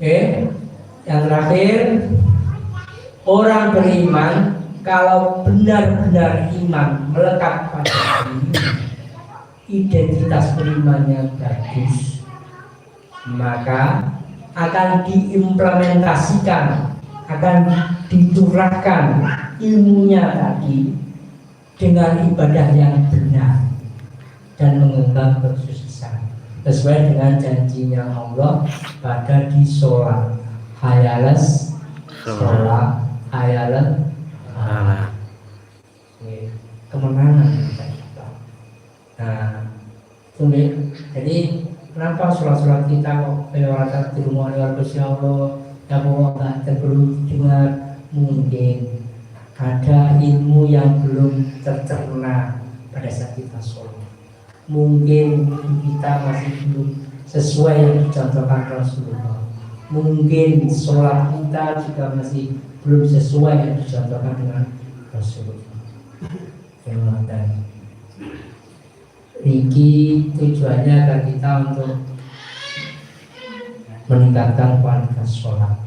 [SPEAKER 4] Oke, yang terakhir, orang beriman kalau benar-benar iman melekat pada diri, identitas berimannya bagus, maka akan diimplementasikan, akan dicurahkan ilmunya tadi dengan ibadah yang benar dan menggenggam kesuksesan sesuai dengan janjinya Allah pada di sholat. Hayalas sholat, hayalan kemenangan kita. Nah, jadi kenapa sholat-sholat kita kok lewat di rumah lewat Gusti Allah, ya Allah tak perlu dengar? Mungkin ada ilmu yang belum tercerna pada saat kita sholat. Mungkin kita masih belum sesuai yang dicontohkan Rasulullah. Mungkin sholat kita juga masih belum sesuai yang dicontohkan dengan Rasulullah. Dan ini tujuannya agar kita untuk meningkatkan kualitas sholat.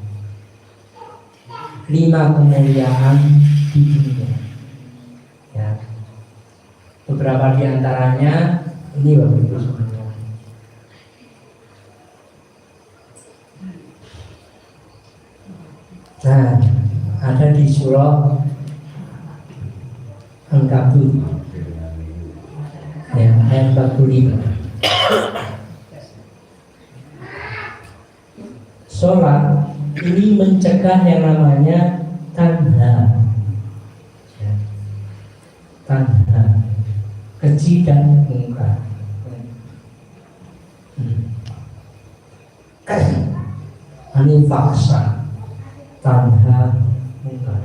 [SPEAKER 4] 5 kemuliaan di dunia. Ya. Beberapa di antaranya ini Bapak Ibu semuanya. Nah, ada di surah Al-Kahfi ya, ayat 45. Sholat ini mencegah yang namanya tanha, ya. Tanha, keji dan mungkar. Ini faksa tanha mungkar.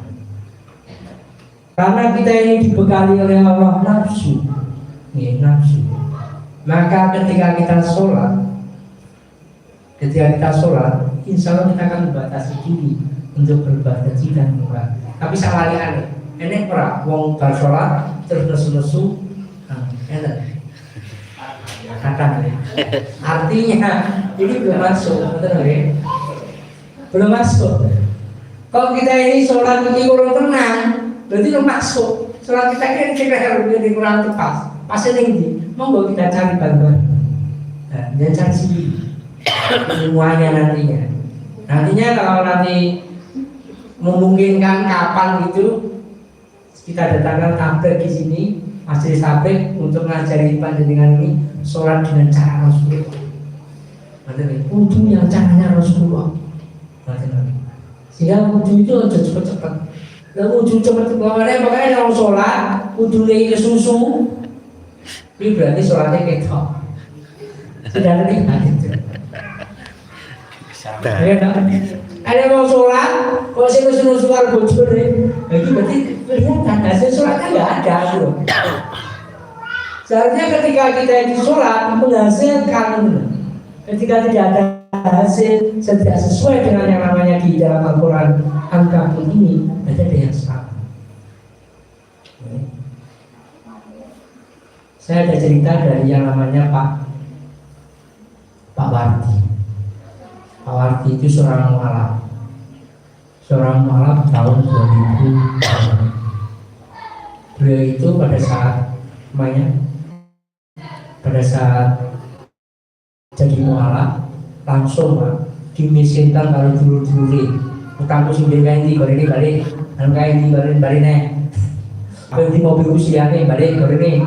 [SPEAKER 4] Karena kita ini dibekali oleh Allah nafsu, ya, nafsu. Maka ketika kita sholat, insya Allah kita akan membatasi diri untuk berbuat keji dan mungkar. Tapi salah lihat, ini ora wong bar sholat terus nesu, enak. Katakan, artinya ini belum masuk, betul nggak? Belum masuk. Kalau kita ini sholat ini kurang tenang, berarti belum masuk. Sholat kita ini harus jadi kurang tepat. Pasti tinggi. Monggo kita cari bantuan. Nah, dan cari sendiri. semuanya nantinya. Nantinya kalau nanti memungkinkan kapan gitu, kita datangkan tablet di sini, majelis tablet untuk ngajari panjenengan ini sholat dengan cara Rasulullah. Wudhu yang caranya Rasulullah. Sehingga wudhu itu aja cepet-cepet. Dan wudhu cepet-cepet makanya kalau sholat wudhu lagi ke susu, ini berarti sholatnya ketok. Sudah lihat itu. Ada mau sholat, kalau saya nusu suara bocor deh, itu berarti kelihatan hasil sholatnya nggak ada loh. Seharusnya ketika kita di sholat menghasilkan, ketika tidak ada hasil tidak sesuai dengan yang namanya di dalam Al-Quran Al-Kabir ini, berarti ada yang salah. Saya ada cerita dari yang namanya Pak Wardi. Pak Wardi itu seorang mualaf tahun 2000. Beliau itu pada saat jadi mualaf langsung dimisinkan kalau dulu utangku sendiri kain di gore ini balik, dan kain di balik nih, apa di mobil usianya balik gore ini.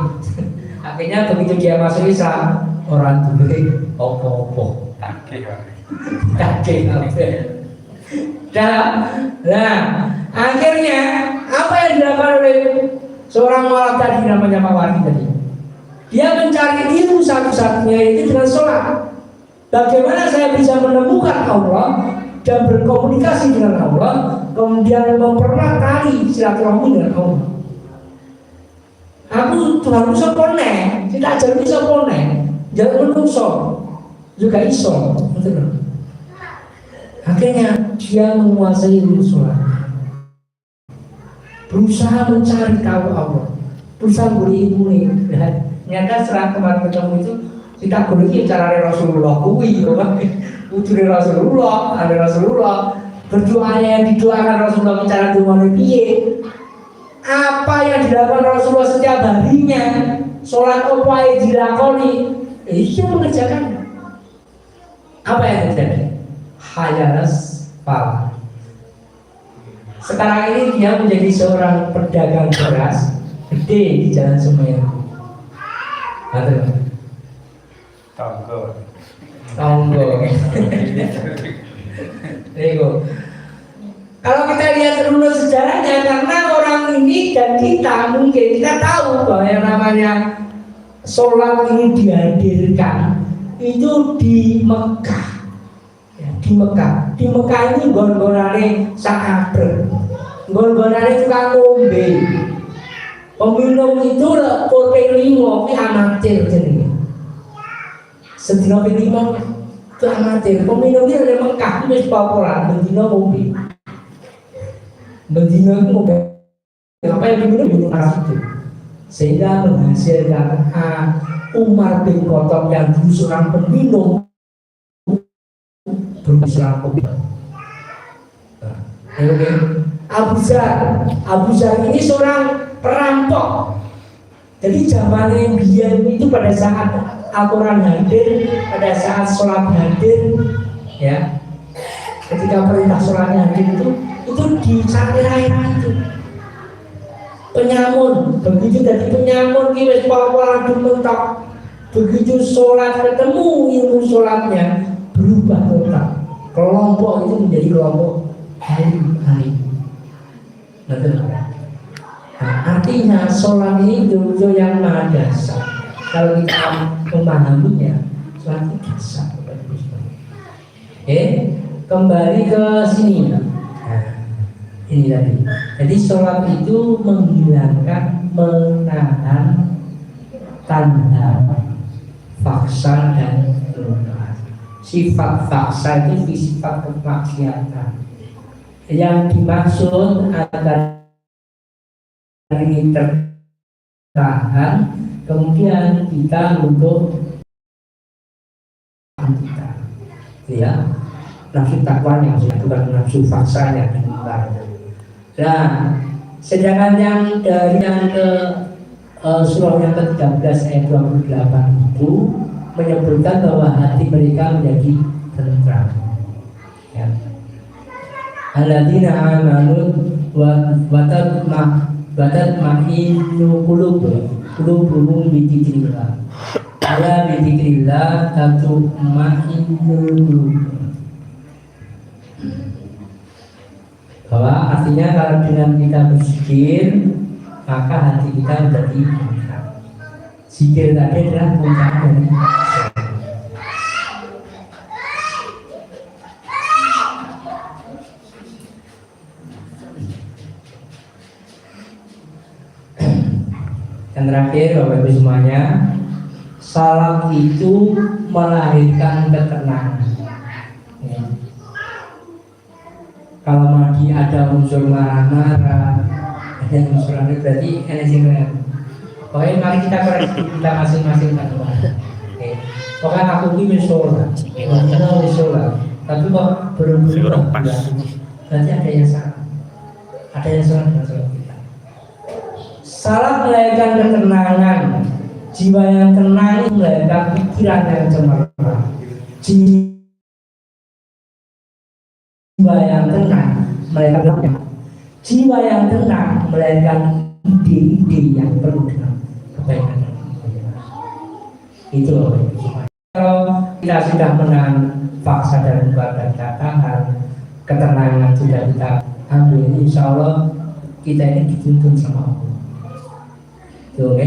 [SPEAKER 4] Akhirnya begitu dia masuk Islam, orang dulu opo kakek. Nah, akhirnya apa yang dilakukan oleh seorang mualaf tadi namanya Pak Wardi tadi? Dia mencari ilmu satu-satunya itu dengan sholat. Bagaimana saya bisa menemukan Allah dan berkomunikasi dengan Allah, kemudian mempererat tali silaturahmi dengan Allah. Aku Tuhan bisa konek, tidak jadi bisa konek, jangan menungso juga iso, betul. Akhirnya dia menguasai ilmu sholat, berusaha mencari tahu Allah, berusaha beri ilmu ini. Ternyata setelah kemarin ketemu itu kita beri cara Rasulullah, ujuri Rasulullah, ada Rasulullah, berdoa yang didoakan Rasulullah cara doa piye. Apa yang dilakukan Rasulullah setiap harinya, sholat apa yang dilakoni, dia mengerjakannya. Apa yang terjadi? Hayanas pala. Sekarang ini dia menjadi seorang pedagang beras gede di Jalan Semeru. Tonggo. Kalau kita lihat runut sejarahnya, karena orang ini dan kita mungkin kita tahu bahwa yang namanya sholat ini dihadirkan itu di Mekah. Ya, di Mekah ini gon-gonane sahabat, gon-gonane tukang ngombe. Peminum itu kote limo ki amatir jenenge. Sedina limo itu amatir. Peminum ini ada Mekah wis poporan bendina ngombe. Bendina itu ngombe. Apa yang diminum Arab itu? Sehingga menghasilkan Umar bin Khattab yang dulu seorang peminum berusaha kopi. Abu Zar ini seorang perampok. Jadi zamannya dia itu pada saat Al-Quran hadir, pada saat sholat hadir, ya, ketika perintah sholatnya hadir itu di daerah itu penyamun. Begitu dari penyamun kita pola mentok. Begitu sholat ketemu ilmu sholatnya berubah total. Kelompok itu menjadi kelompok hari-hari. Betul. Nah, artinya sholat ini betul-betul yang maha dasar. Kalau kita memahaminya, sholat itu dasar. Kembali ke sini. Nah, ini tadi. Jadi sholat itu menghilangkan, menahan tanha, faksa dan munkar. Sifat faksa itu sifat kemaksiatan. Yang dimaksud agar ini tertahan, kemudian kita untuk kita, ya, nafsu takwanya, bukan nafsu faksanya dan munkar. Nah, sedangkan yang dari yang ke surah yang ke-13 ayat 28 itu menyebutkan bahwa hati mereka menjadi tentram. Ya. Alladzina amanu wa tatma'innu qulubuhum bi dzikrillah. Ala bi dzikrillah tatma'innul qulub. Bahwa artinya kalau dengan kita berzikir maka hati kita menjadi tentram. Zikir tadi adalah puncak dari yang terakhir Bapak Ibu semuanya, salat itu melahirkan ketenangan. Ya. Kalau lagi ada unsur marah-marah, ada unsur aneh, berarti energi keren. Pokoknya mari kita koreksi kita masing-masing kan. Oke. Pokoknya aku ini sholat, kita sholat, tapi kok belum berubah. Berarti ada yang salah. Ada yang salah dengan sholat kita. Salat melahirkan ketenangan, jiwa yang tenang melahirkan pikiran yang cemerlang. Jiwa yang tenang melahirkan jiwa yang tenang melahirkan ide-ide yang penuh dengan kebaikan. Itu kalau kita sudah menahan faksa dan kata-kata, ketenangan sudah kita ambil, insya Allah kita ini dituntun sama Allah. Oke.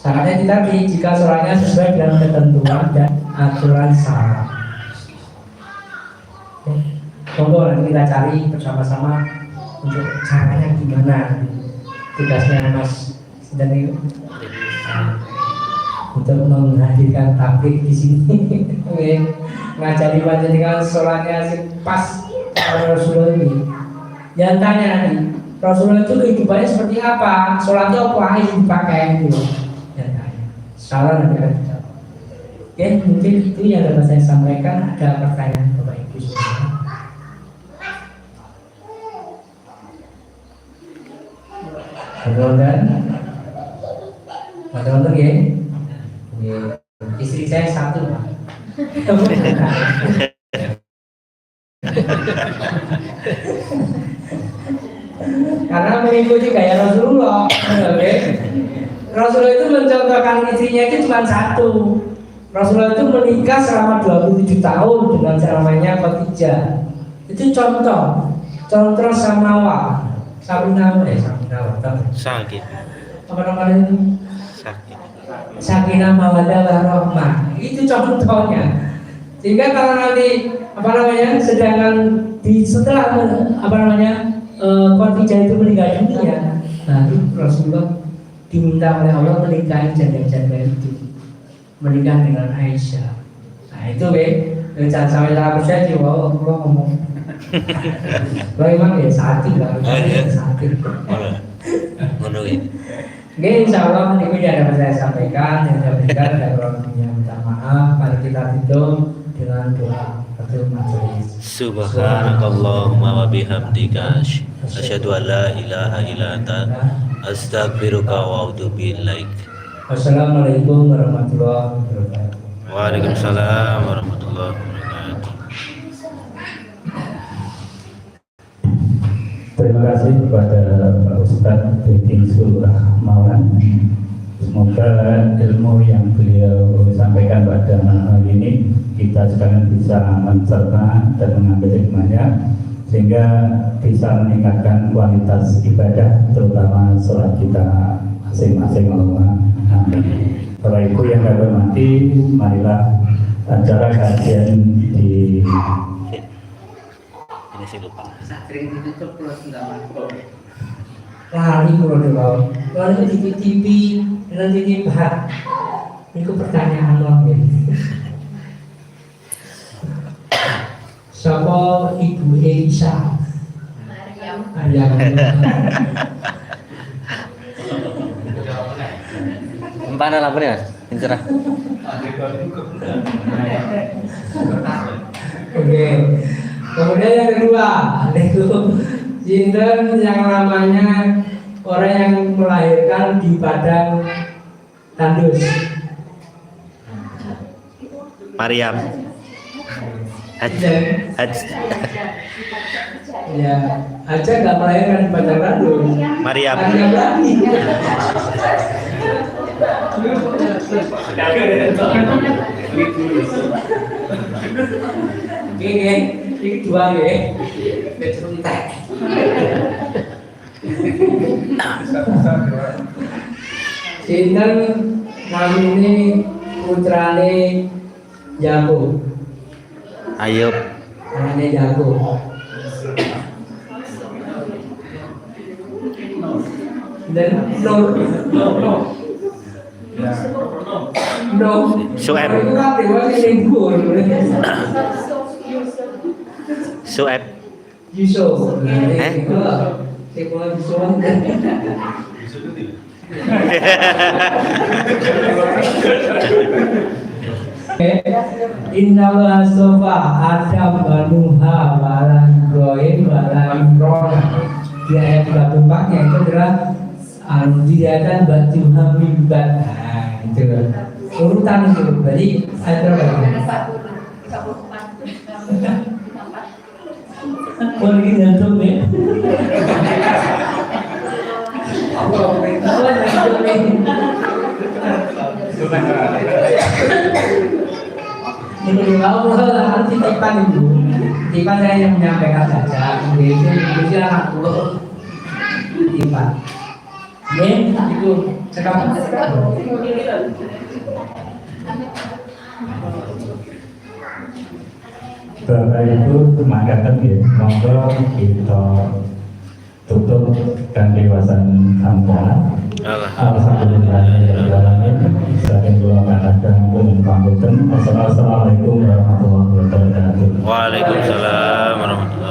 [SPEAKER 4] Syaratnya kita jika sholatnya sesuai dengan ketentuan dan aturan salat. Monggo nanti kita cari bersama-sama untuk caranya gimana. Tugasnya Mas dan itu untuk menghadirkan tablik di sini. Ngajari panjenengan sholatnya pas Rasulullah ini. Jangan tanya nanti Rasulullah itu kehidupannya seperti apa, sholatnya apa yang dipakai gitu. Jangan tanya. Salah nanti akan dijawab. Oke, mungkin itu yang dapat saya sampaikan. Ada pertanyaan Bapak Ibu semua? Ada ya? Istri saya satu. Karena mengikuti gaya Rasulullah. Rasulullah itu mencontohkan istrinya itu cuma satu. Rasulullah itu menikah selama 27 tahun dengan namanya Khadijah. Itu contoh samawa.
[SPEAKER 2] Sakit.
[SPEAKER 4] Apa namanya? Sakinah mawaddah warahmah. Itu contohnya. Sehingga kalau nanti sedangkan setelah Khadijah itu meninggal dunia, baru Rasulullah diminta oleh Allah menikahi janda-janda itu, menikah dengan Aisyah. Nah itu jangan sampai salah percaya Allah ngomong. Kalau memang ya sakit lah, sakit.
[SPEAKER 2] Ngono ini.
[SPEAKER 4] Oke, insya Allah ini yang dapat saya sampaikan. Yang saya berikan ada kurang minta maaf. Mari kita tutup dengan doa ketua majelis.
[SPEAKER 2] Subhanakallahumma wa bihamdika asyhadu an la ilaha illa anta astaghfiruka wa atubu ilaik.
[SPEAKER 4] Wassalamualaikum warahmatullahi wabarakatuh.
[SPEAKER 2] Waalaikumsalam warahmatullahi wabarakatuh.
[SPEAKER 3] Terima kasih kepada Pak Ustadz Diki Surahmawan. Semoga ilmu yang beliau sampaikan pada malam ini kita sekalian bisa mencerna dan mengambil hikmahnya, sehingga bisa meningkatkan kualitas ibadah, terutama sholat kita masing-masing. Bapak Ibu yang kami hormati, marilah acara kajian di
[SPEAKER 2] ini sih lupa.
[SPEAKER 1] Sering ditutup terus enggak masuk.
[SPEAKER 4] Lari kalau di bawah, kalau di TV nanti dibahas. Itu pertanyaan lagi. Siapa Ibu Elisa? Maryam.
[SPEAKER 2] Mana lampunya? Cerah.
[SPEAKER 4] Oke. Kemudian yang kedua, itu jinten yang namanya orang yang melahirkan di padang tandus.
[SPEAKER 2] Maryam. Haji. Haji.
[SPEAKER 4] Ya, aja nggak melahirkan di Bandar Bandung.
[SPEAKER 2] Maryam.
[SPEAKER 4] Maryam lagi. Oke, ini dua ya. Cerita. Sinten namine putrane Yakub.
[SPEAKER 2] Ayub.
[SPEAKER 4] Namanya Yakub. Dan
[SPEAKER 2] Su'aib.
[SPEAKER 4] Itu kan riwayat yang libur.
[SPEAKER 2] Su'aib.
[SPEAKER 4] Yusuf.
[SPEAKER 2] Eh?
[SPEAKER 4] Sekolah Yusuf. Inna wa sofa Adam banuha wala Ibrahim wala Imron. Di ayat 34 itu adalah diriatan batu hamimbat. Nah, itu urutan itu. Jadi ada berapa? Kau lagi ngantuk nih? Ini Allah harus titipan itu. Titipan saya yang menyampaikan saja. Indonesia aku titipan. Itu sekarang.
[SPEAKER 3] Bapak Ibu mangkaten nggih, monggo kita tutup kan dewasan hamdala. Alhamdulillahirrahmanirrahim. Saking kula katakan pun pamiten. Wassalamualaikum warahmatullahi wabarakatuh.
[SPEAKER 2] Waalaikumsalam warahmatullahi